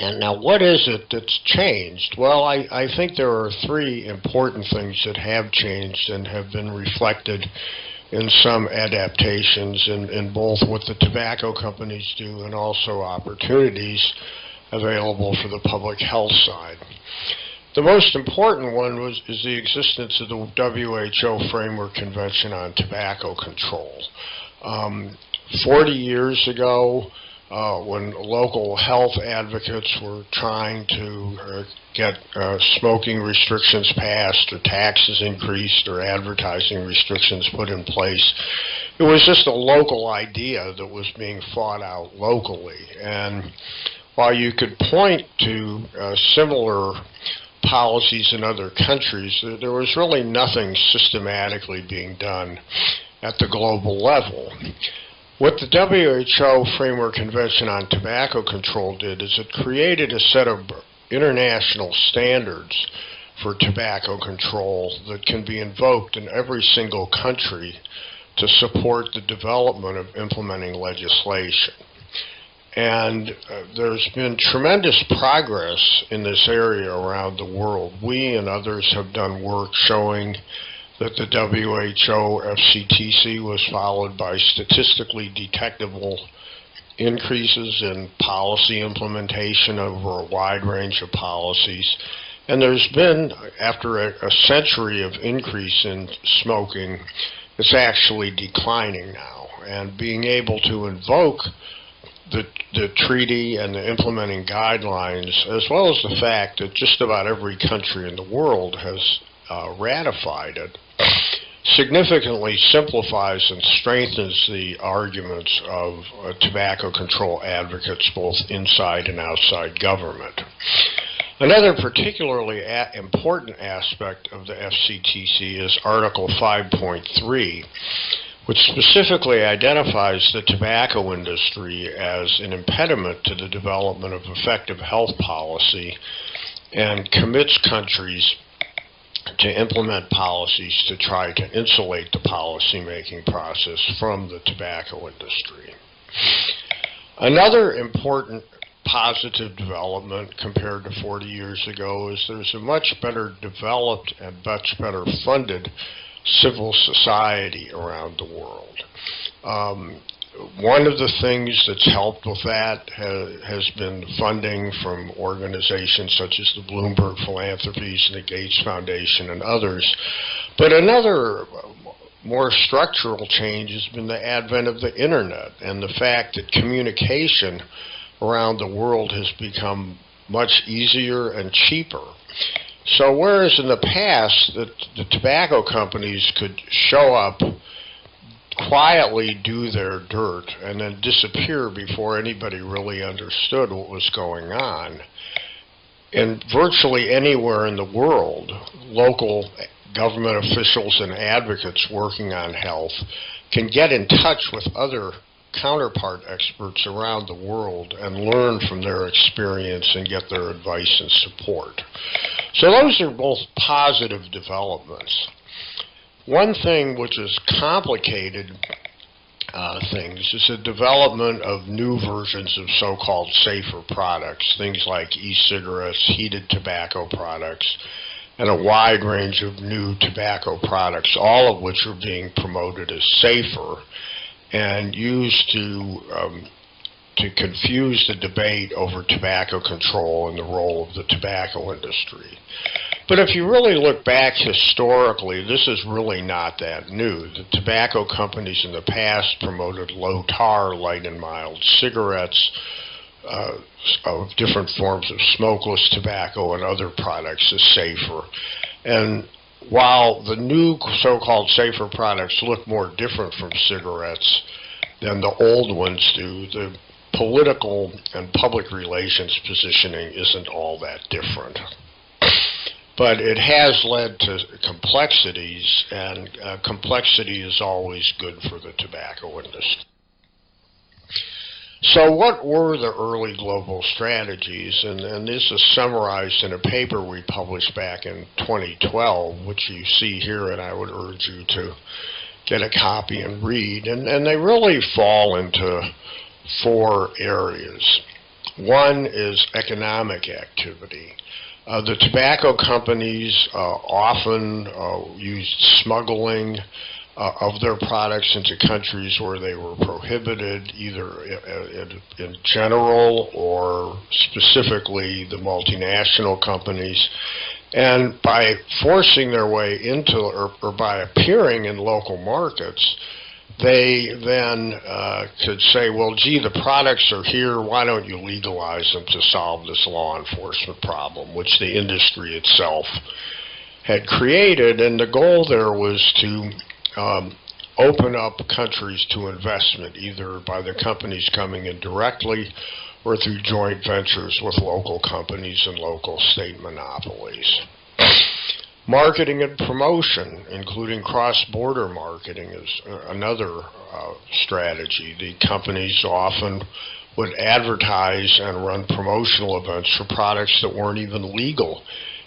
And now what is it that's changed? Well, I think there are three important things that have changed and have been reflected in some adaptations in both what the tobacco companies do and also opportunities available for the public health side. The most important one is the existence of the WHO Framework Convention on Tobacco Control. 40 years ago, when local health advocates were trying to get smoking restrictions passed or taxes increased or advertising restrictions put in place, it was just a local idea that was being fought out locally. And while you could point to similar policies in other countries, there was really nothing systematically being done at the global level. What the WHO Framework Convention on Tobacco Control did is it created a set of international standards for tobacco control that can be invoked in every single country to support the development of implementing legislation. And there's been tremendous progress in this area around the world. We and others have done work showing that the WHO FCTC was followed by statistically detectable increases in policy implementation over a wide range of policies. And there's been, after a century of increase in smoking, it's actually declining now. And being able to invoke the treaty and the implementing guidelines, as well as the fact that just about every country in the world has ratified it, significantly simplifies and strengthens the arguments of tobacco control advocates both inside and outside government. Another particularly important aspect of the FCTC is Article 5.3, which specifically identifies the tobacco industry as an impediment to the development of effective health policy and commits countries to implement policies to try to insulate the policymaking process from the tobacco industry. Another important positive development compared to 40 years ago is there's a much better developed and much better funded civil society around the world. One of the things that's helped with that has been funding from organizations such as the Bloomberg Philanthropies and the Gates Foundation and others. But another more structural change has been the advent of the internet and the fact that communication around the world has become much easier and cheaper. So whereas in the past the tobacco companies could show up, quietly do their dirt, and then disappear before anybody really understood what was going on, in virtually anywhere in the world, local government officials and advocates working on health can get in touch with other counterpart experts around the world and learn from their experience and get their advice and support. So those are both positive developments. One thing which has complicated things is the development of new versions of so-called safer products, things like e-cigarettes, heated tobacco products, and a wide range of new tobacco products, all of which are being promoted as safer and used to confuse the debate over tobacco control and the role of the tobacco industry. But if you really look back historically, this is really not that new. The tobacco companies in the past promoted low-tar, light and mild cigarettes, of different forms of smokeless tobacco and other products as safer. And while the new so-called safer products look more different from cigarettes than the old ones do, the political and public relations positioning isn't all that different. But it has led to complexities, and complexity is always good for the tobacco industry. So what were the early global strategies? And this is summarized in a paper we published back in 2012, which you see here, and I would urge you to get a copy and read. And they really fall into 4 areas. One is economic activity. The tobacco companies often used smuggling of their products into countries where they were prohibited, either in general or specifically the multinational companies. And by forcing their way into, or by appearing in local markets, they then could say, well, gee, the products are here, why don't you legalize them to solve this law enforcement problem, which the industry itself had created. And the goal there was to open up countries to investment, either by the companies coming in directly or through joint ventures with local companies and local state monopolies. Marketing and promotion, including cross-border marketing, is another strategy. The companies often would advertise and run promotional events for products that weren't even legal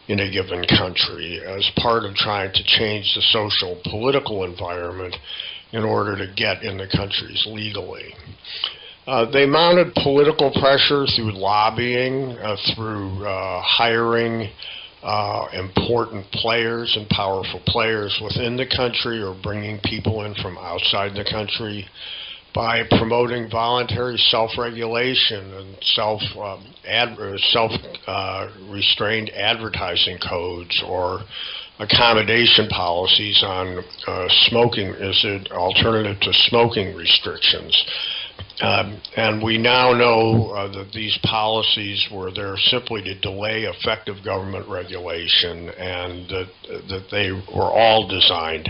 in a given country as part of trying to change the social political environment in order to get in the countries legally. They mounted political pressure through lobbying, through hiring important players and powerful players within the country or bringing people in from outside the country, by promoting voluntary self-regulation and self-restrained advertising codes or accommodation policies on smoking as an alternative to smoking restrictions. And we now know that these policies were there simply to delay effective government regulation, and that they were all designed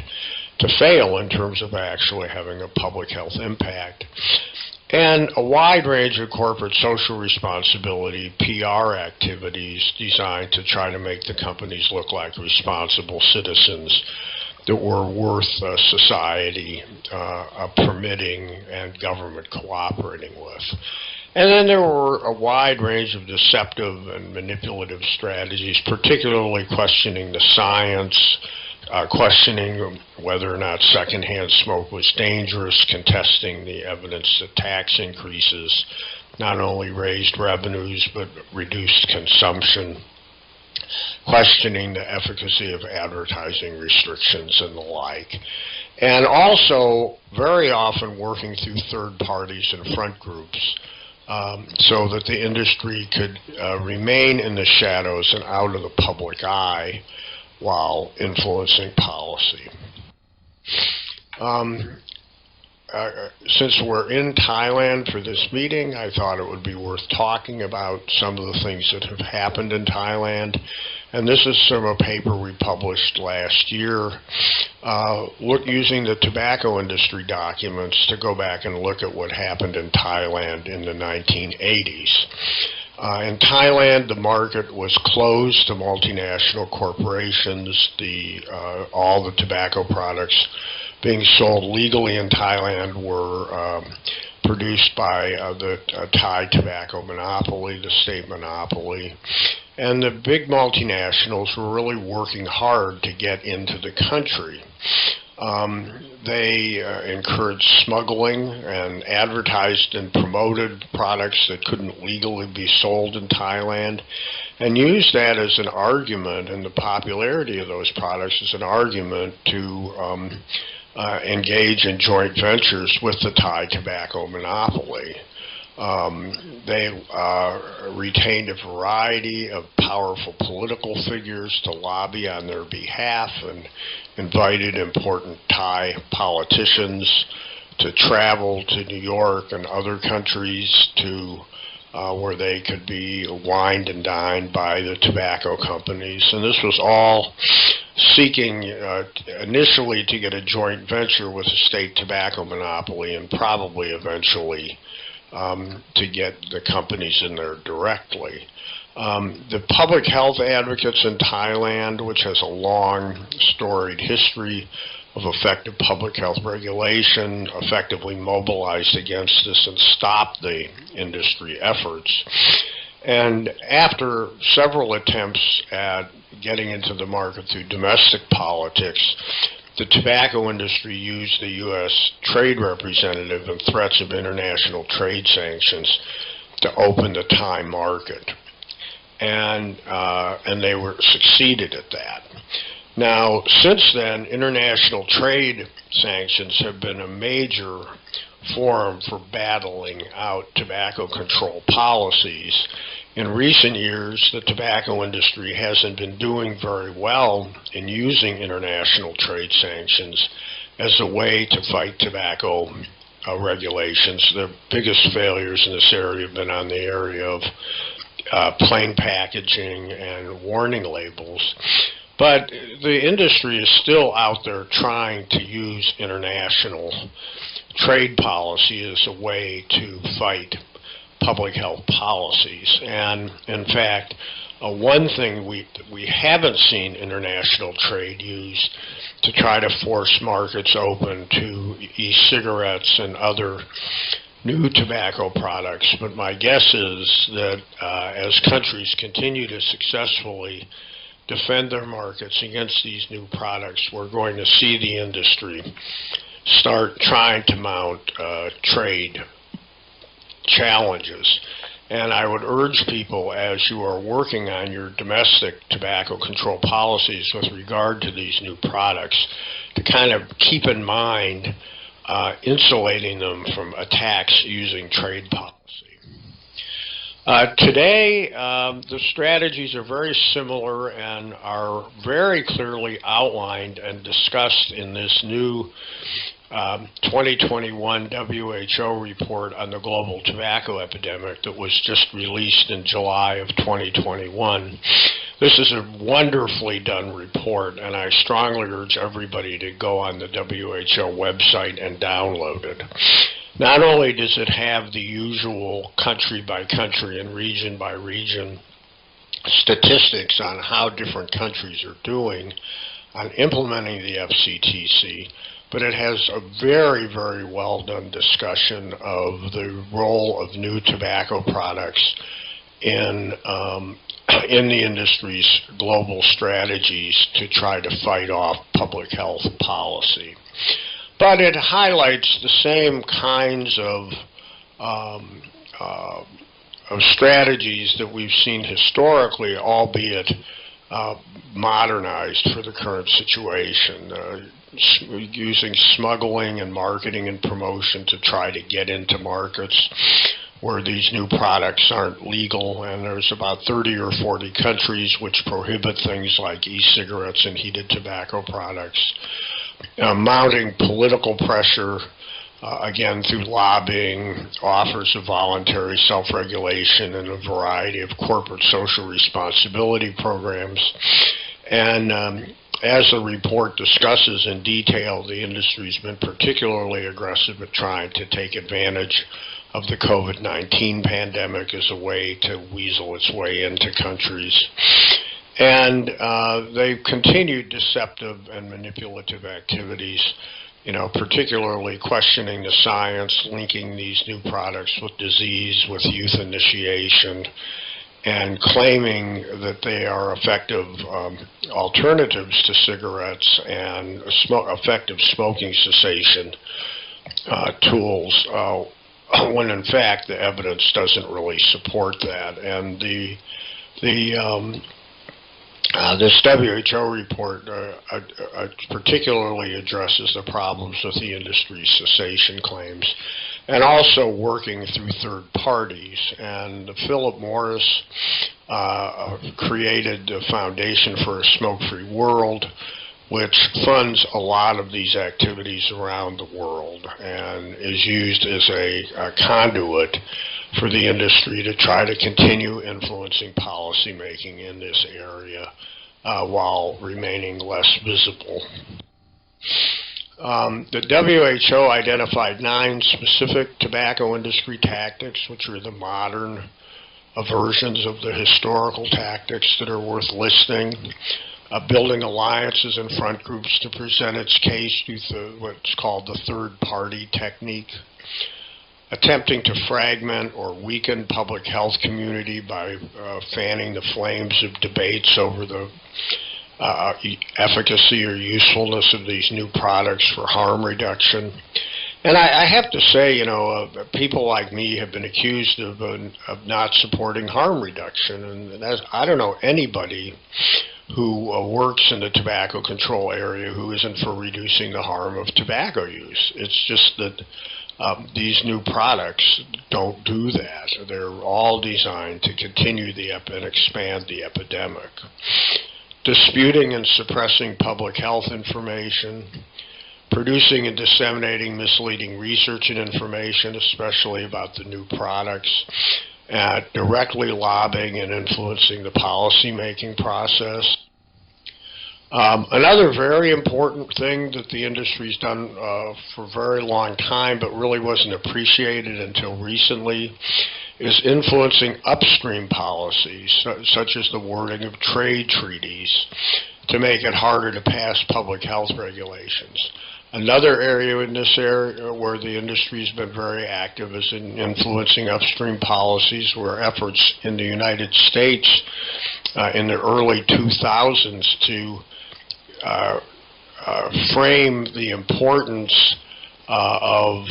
to fail in terms of actually having a public health impact. and a wide range of corporate social responsibility, PR activities designed to try to make the companies look like responsible citizens that were worth society permitting and government cooperating with. And then there were a wide range of deceptive and manipulative strategies, particularly questioning the science, questioning whether or not secondhand smoke was dangerous, contesting the evidence that tax increases not only raised revenues but reduced consumption, questioning the efficacy of advertising restrictions and the like, and also very often working through third parties and front groups so that the industry could remain in the shadows and out of the public eye while influencing policy. Since we're in Thailand for this meeting, I thought it would be worth talking about some of the things that have happened in Thailand. And this is from a paper we published last year, using the tobacco industry documents to go back and look at what happened in Thailand in the 1980s. In Thailand, the market was closed to multinational corporations. All the tobacco products being sold legally in Thailand were produced by the Thai tobacco monopoly, the state monopoly. And the big multinationals were really working hard to get into the country. They encouraged smuggling and advertised and promoted products that couldn't legally be sold in Thailand, and used that as an argument, and the popularity of those products as an argument to engage in joint ventures with the Thai tobacco monopoly. They retained a variety of powerful political figures to lobby on their behalf and invited important Thai politicians to travel to New York and other countries to where they could be wined and dined by the tobacco companies. And this was all seeking initially to get a joint venture with the state tobacco monopoly and probably eventually to get the companies in there directly. The public health advocates in Thailand, which has a long, storied history of effective public health regulation, effectively mobilized against this and stopped the industry efforts. And after several attempts at getting into the market through domestic politics, the tobacco industry used the U.S. trade representative and threats of international trade sanctions to open the Thai market. And they succeeded at that. Now, since then, international trade sanctions have been a major forum for battling out tobacco control policies. In recent years, the tobacco industry hasn't been doing very well in using international trade sanctions as a way to fight tobacco regulations. The biggest failures in this area have been on the area of plain packaging and warning labels. But the industry is still out there trying to use international trade policy as a way to fight public health policies. And in fact, one thing we haven't seen international trade used to try to force markets open to e-cigarettes and other new tobacco products. But my guess is that as countries continue to successfully defend their markets against these new products, we're going to see the industry start trying to mount trade challenges. And I would urge people, as you are working on your domestic tobacco control policies with regard to these new products, to kind of keep in mind insulating them from attacks using trade policy. Today, the strategies are very similar and are very clearly outlined and discussed in this new 2021 WHO report on the global tobacco epidemic that was just released in July of 2021. This is a wonderfully done report, and I strongly urge everybody to go on the WHO website and download it. not only does it have the usual country by country and region by region statistics on how different countries are doing on implementing the FCTC, but it has a very, very well done discussion of the role of new tobacco products in the industry's global strategies to try to fight off public health policy. But it highlights the same kinds of strategies that we've seen historically, albeit modernized for the current situation, using smuggling and marketing and promotion to try to get into markets where these new products aren't legal, and there's about 30 or 40 countries which prohibit things like e-cigarettes and heated tobacco products. Mounting political pressure, again through lobbying, offers of voluntary self-regulation, and a variety of corporate social responsibility programs. And as the report discusses in detail, the industry's been particularly aggressive at trying to take advantage of the COVID-19 pandemic as a way to weasel its way into countries. And they've continued deceptive and manipulative activities, particularly questioning the science, linking these new products with disease, with youth initiation, and claiming that they are effective alternatives to cigarettes and effective smoking cessation tools, when in fact the evidence doesn't really support that. And this WHO report particularly addresses the problems with the industry's cessation claims, and also working through third parties. And Philip Morris created the Foundation for a Smoke-Free World, which funds a lot of these activities around the world and is used as a conduit for the industry to try to continue influencing policymaking in this area while remaining less visible. The WHO identified 9 specific tobacco industry tactics, which are the modern versions of the historical tactics that are worth listing. Building alliances and front groups to present its case through what's called the third-party technique. Attempting to fragment or weaken public health community by fanning the flames of debates over the efficacy or usefulness of these new products for harm reduction. And I have to say, people like me have been accused of not supporting harm reduction, and I don't know anybody who works in the tobacco control area who isn't for reducing the harm of tobacco use. It's just that these new products don't do that. They're all designed to continue and expand the epidemic. Disputing and suppressing public health information, producing and disseminating misleading research and information, especially about the new products, directly lobbying and influencing the policy-making process. Another very important thing that the industry's done for a very long time but really wasn't appreciated until recently is influencing upstream policies, such as the wording of trade treaties, to make it harder to pass public health regulations. Another area in this area where the industry's been very active is in influencing upstream policies, where efforts in the United States in the early 2000s to frame the importance of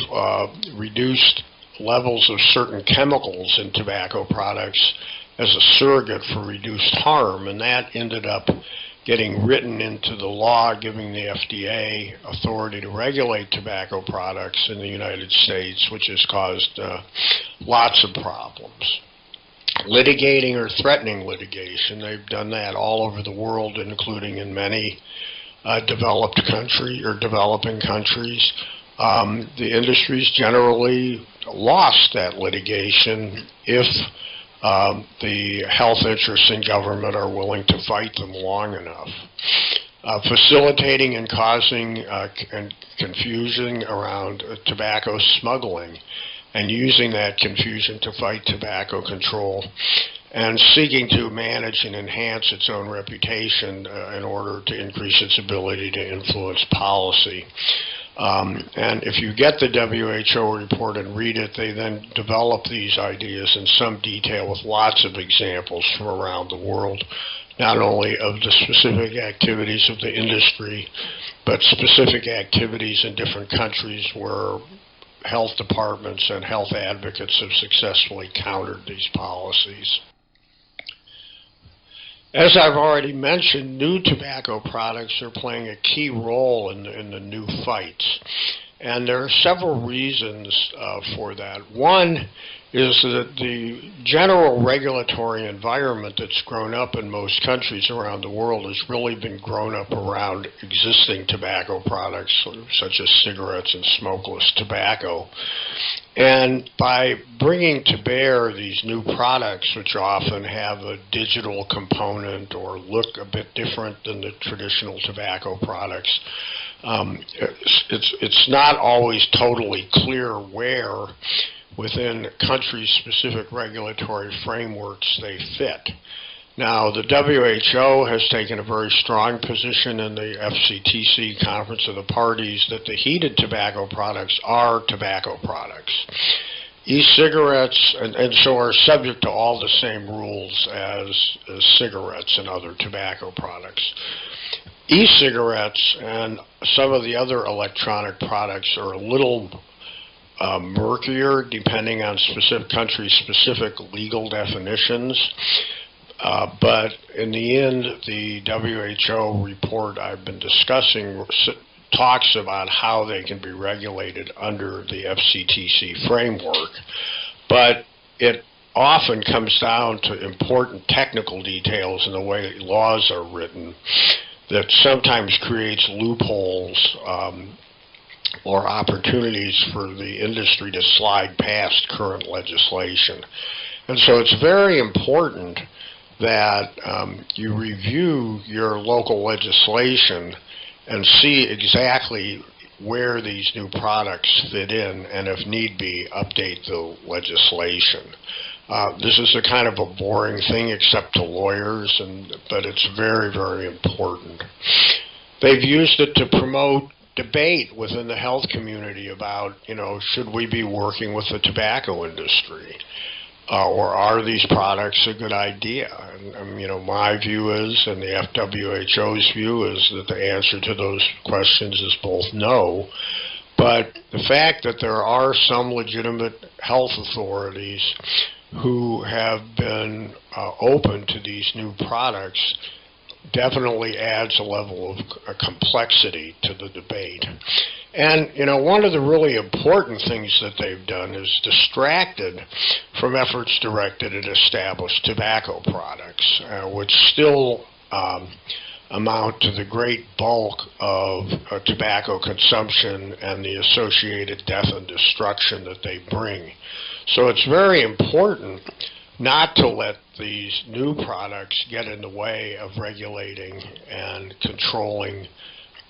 reduced levels of certain chemicals in tobacco products as a surrogate for reduced harm, and that ended up getting written into the law, giving the FDA authority to regulate tobacco products in the United States, which has caused lots of problems. Litigating or threatening litigation, they've done that all over the world, including in many developed countries or developing countries. The industry's generally lost that litigation if the health interests in government are willing to fight them long enough. facilitating and causing confusion around tobacco smuggling, and using that confusion to fight tobacco control, and seeking to manage and enhance its own reputation in order to increase its ability to influence policy. And if you get the WHO report and read it, they then develop these ideas in some detail with lots of examples from around the world, not only of the specific activities of the industry, but specific activities in different countries where health departments and health advocates have successfully countered these policies. As I've already mentioned, new tobacco products are playing a key role in the new fights. And there are several reasons for that. One is that the general regulatory environment that's grown up in most countries around the world has really been grown up around existing tobacco products, such as cigarettes and smokeless tobacco. And by bringing to bear these new products, which often have a digital component or look a bit different than the traditional tobacco products, it's not always totally clear where within country-specific regulatory frameworks they fit. Now, the WHO has taken a very strong position in the FCTC Conference of the Parties that the heated tobacco products are tobacco products. E-cigarettes and so are subject to all the same rules as cigarettes and other tobacco products. E-cigarettes and some of the other electronic products are a little murkier depending on specific country-specific legal definitions. But in the end, the WHO report I've been discussing talks about how they can be regulated under the FCTC framework. But it often comes down to important technical details in the way laws are written that sometimes creates loopholes or opportunities for the industry to slide past current legislation. And so it's very important that you review your local legislation and see exactly where these new products fit in, and if need be, update the legislation. This is a kind of a boring thing except to lawyers, but it's very, very important. They've used it to promote debate within the health community about, should we be working with the tobacco industry? Or are these products a good idea? And, my view is, and the FWHO's view is, that the answer to those questions is both no. But the fact that there are some legitimate health authorities who have been open to these new products definitely adds a level of complexity to the debate. And, one of the really important things that they've done is distracted from efforts directed at established tobacco products, which still amount to the great bulk of tobacco consumption and the associated death and destruction that they bring. So it's very important not to let these new products get in the way of regulating and controlling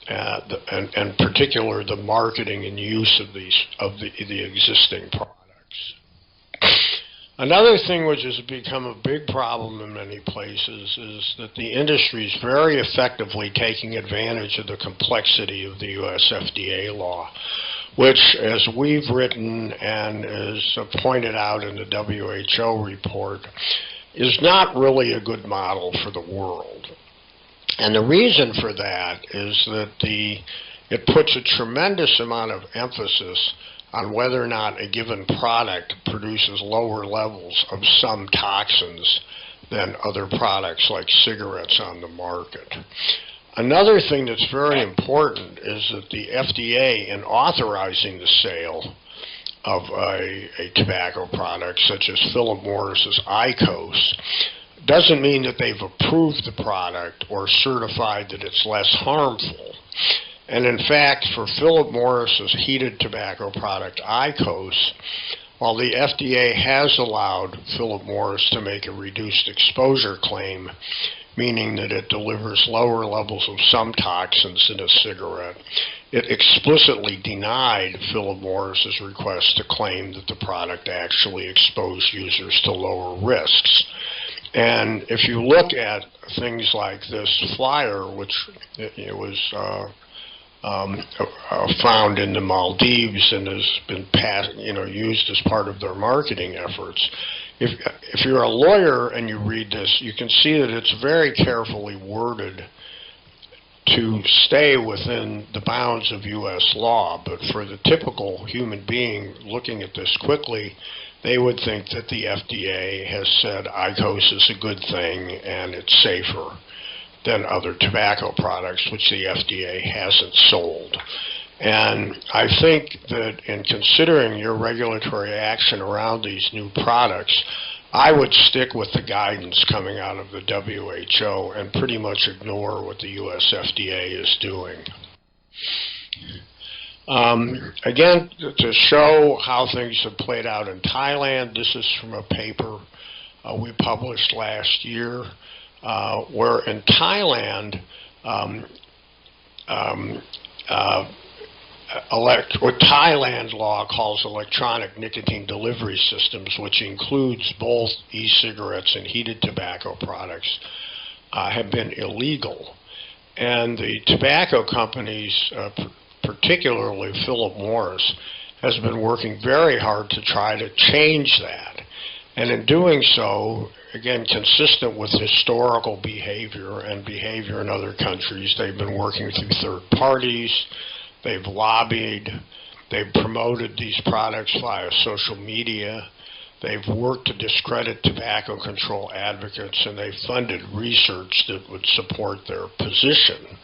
and in particular the marketing and use of the existing products. Another thing which has become a big problem in many places is that the industry is very effectively taking advantage of the complexity of the US FDA law, which, as we've written and is pointed out in the WHO report, is not really a good model for the world. And the reason for that is that it puts a tremendous amount of emphasis on whether or not a given product produces lower levels of some toxins than other products like cigarettes on the market. Another thing that's very important is that the FDA, in authorizing the sale of a tobacco product such as Philip Morris's IQOS, doesn't mean that they've approved the product or certified that it's less harmful. And in fact, for Philip Morris's heated tobacco product IQOS, while the FDA has allowed Philip Morris to make a reduced exposure claim, meaning that it delivers lower levels of some toxins than a cigarette. It explicitly denied Philip Morris's request to claim that the product actually exposed users to lower risks. And if you look at things like this flyer, which it was found in the Maldives and has been used as part of their marketing efforts, if you're a lawyer and you read this, you can see that it's very carefully worded to stay within the bounds of U.S. law. But for the typical human being looking at this quickly, they would think that the FDA has said IQOS is a good thing and it's safer than other tobacco products, which the FDA hasn't sold. And I think that in considering your regulatory action around these new products, I would stick with the guidance coming out of the WHO and pretty much ignore what the US FDA is doing. Again, to show how things have played out in Thailand, this is from a paper we published last year, where in Thailand, what Thailand law calls electronic nicotine delivery systems, which includes both e-cigarettes and heated tobacco products, have been illegal. And the tobacco companies, particularly Philip Morris, has been working very hard to try to change that. And in doing so, again, consistent with historical behavior and behavior in other countries, they've been working through third parties, they've lobbied, they've promoted these products via social media, they've worked to discredit tobacco control advocates, and they've funded research that would support their position.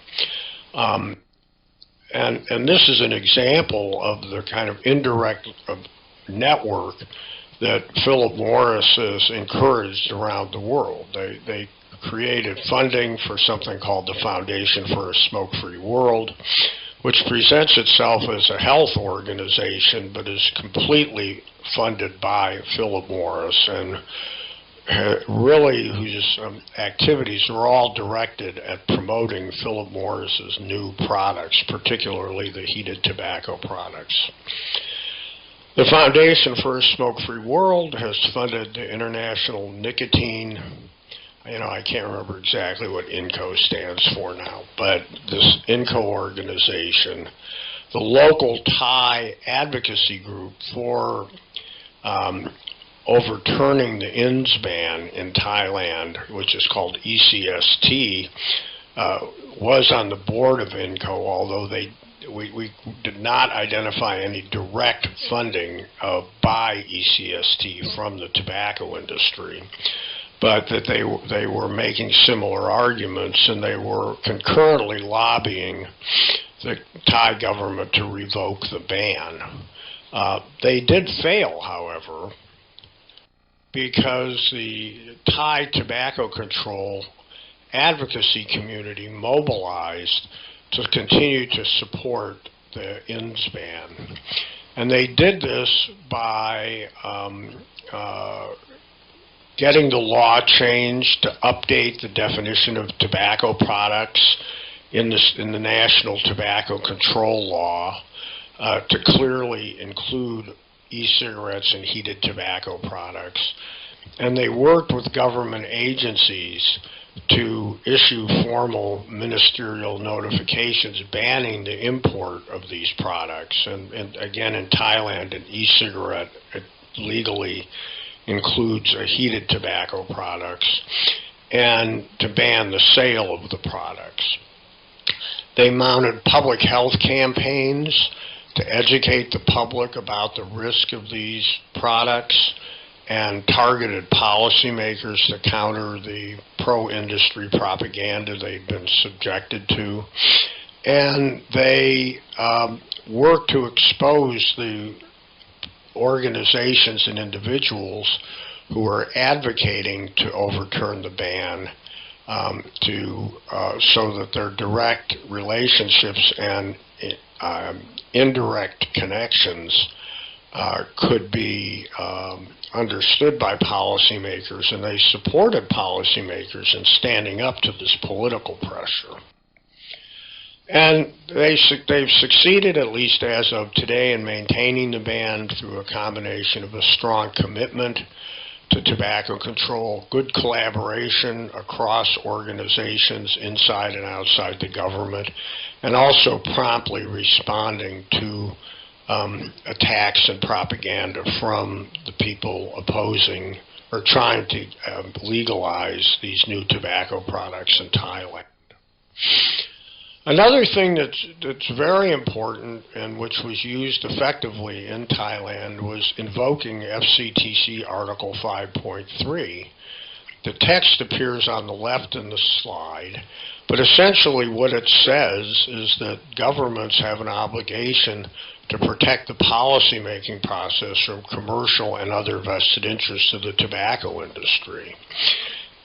And this is an example of the kind of indirect network that Philip Morris has encouraged around the world. They created funding for something called the Foundation for a Smoke-Free World, which presents itself as a health organization but is completely funded by Philip Morris, and really whose activities are all directed at promoting Philip Morris's new products, particularly the heated tobacco products. The Foundation for a Smoke-Free World has funded the International Nicotine, I can't remember exactly what INCO stands for now, but this INCO organization, the local Thai advocacy group for overturning the INS ban in Thailand, which is called ECST, was on the board of INCO, although we did not identify any direct funding by ECST from the tobacco industry, but that they were making similar arguments, and they were concurrently lobbying the Thai government to revoke the ban. They did fail, however, because the Thai tobacco control advocacy community mobilized to continue to support the INS ban. And they did this by getting the law changed to update the definition of tobacco products in the National Tobacco Control Law to clearly include e-cigarettes and heated tobacco products. And they worked with government agencies to issue formal ministerial notifications banning the import of these products. And again, in Thailand, an e-cigarette legally includes heated tobacco products, and to ban the sale of the products. They mounted public health campaigns to educate the public about the risk of these products, and targeted policymakers to counter the pro-industry propaganda they've been subjected to. And they worked to expose the organizations and individuals who are advocating to overturn the ban so that their direct relationships and indirect connections could be understood by policymakers, and they supported policymakers in standing up to this political pressure. And they've succeeded, at least as of today, in maintaining the ban through a combination of a strong commitment to tobacco control, good collaboration across organizations inside and outside the government, and also promptly responding to attacks and propaganda from the people opposing or trying to legalize these new tobacco products in Thailand. Another thing that's very important and which was used effectively in Thailand was invoking FCTC Article 5.3. The text appears on the left in the slide, but essentially what it says is that governments have an obligation to protect the policymaking process from commercial and other vested interests of the tobacco industry.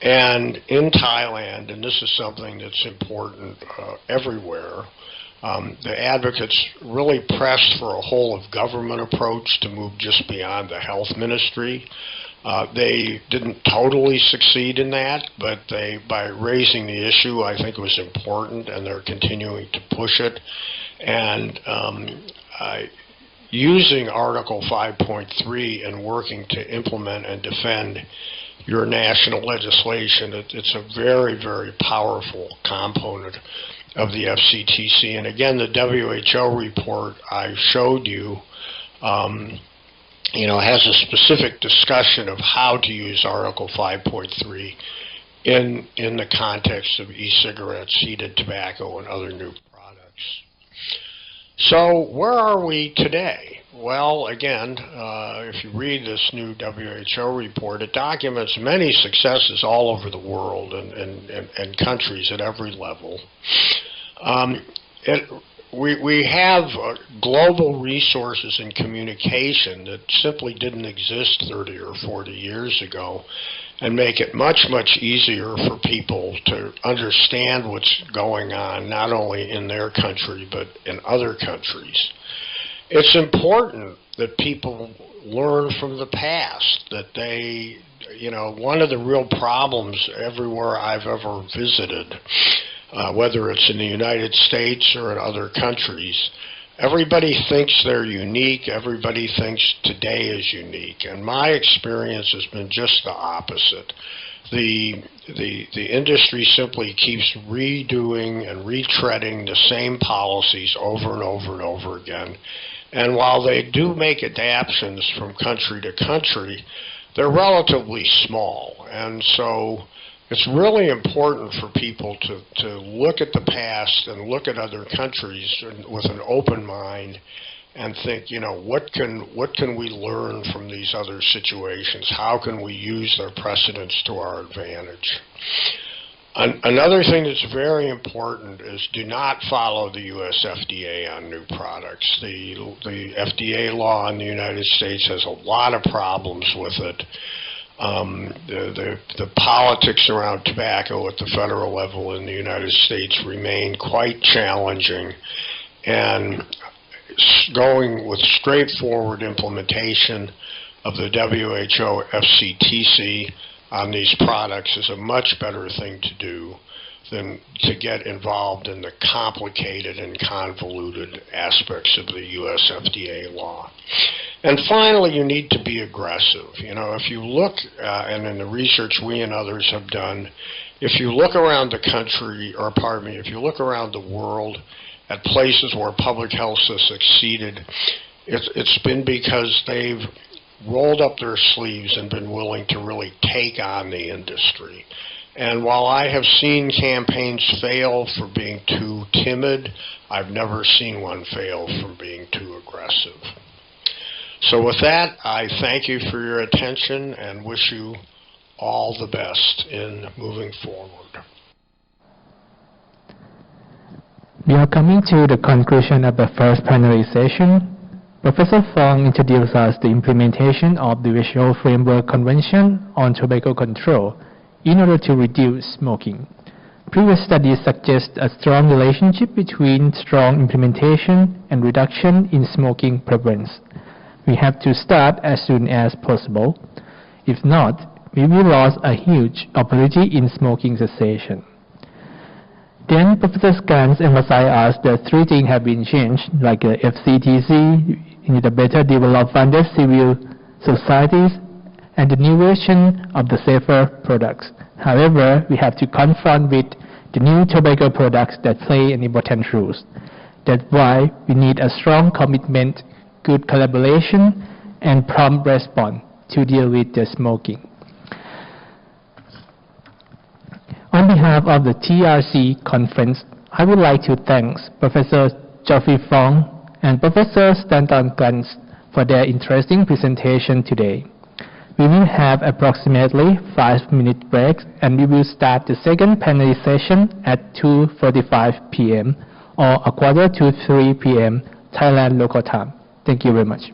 And in Thailand, and this is something that's important everywhere, the advocates really pressed for a whole-of-government approach to move just beyond the health ministry. They didn't totally succeed in that, but by raising the issue, I think it was important, and they're continuing to push it. And using Article 5.3 and working to implement and defend your national legislation, it's a very, very powerful component of the FCTC. And again, the WHO report I showed you, has a specific discussion of how to use Article 5.3 in the context of e-cigarettes, heated tobacco, and other new products. So where are we today? Well, again, if you read this new WHO report, it documents many successes all over the world and countries at every level. We have global resources and communication that simply didn't exist 30 or 40 years ago, and make it much, much easier for people to understand what's going on, not only in their country, but in other countries. It's important that people learn from the past, that they, one of the real problems everywhere I've ever visited, whether it's in the United States or in other countries, everybody thinks they're unique, everybody thinks today is unique, and my experience has been just the opposite. The industry simply keeps redoing and retreading the same policies over and over and over again. And while they do make adaptations from country to country, they're relatively small. And so it's really important for people to look at the past and look at other countries with an open mind and think, what can we learn from these other situations? How can we use their precedents to our advantage? Another thing that's very important is do not follow the U.S. FDA on new products. The FDA law in the United States has a lot of problems with it. The politics around tobacco at the federal level in the United States remain quite challenging, and going with straightforward implementation of the WHO FCTC on these products is a much better thing to do than to get involved in the complicated and convoluted aspects of the US FDA law. And finally, you need to be aggressive. If you look, and in the research we and others have done, if you look around the country, or pardon me, if you look around the world at places where public health has succeeded, it's been because they've rolled up their sleeves and been willing to really take on the industry. And while I have seen campaigns fail for being too timid, I've never seen one fail from being too aggressive. So with that, I thank you for your attention and wish you all the best in moving forward. We are coming to the conclusion of the first plenary session. Professor Fong introduced us the implementation of the WHO Framework Convention on Tobacco Control in order to reduce smoking. Previous studies suggest a strong relationship between strong implementation and reduction in smoking prevalence. We have to start as soon as possible. If not, we will lose a huge opportunity in smoking cessation. Then Professor Scans emphasized us that 3 things have been changed, like the FCTC, we need a better developed funded civil societies, and the new version of the safer products. However, we have to confront with the new tobacco products that play an important role. That's why we need a strong commitment, good collaboration, and prompt response to deal with the smoking. On behalf of the TRC conference, I would like to thank Professor Geoffrey Fong and Professor Stanton Gans for their interesting presentation today. We will have approximately 5-minute break, and we will start the second plenary session at 2:45 p.m. or 2:45 p.m. Thailand local time. Thank you very much.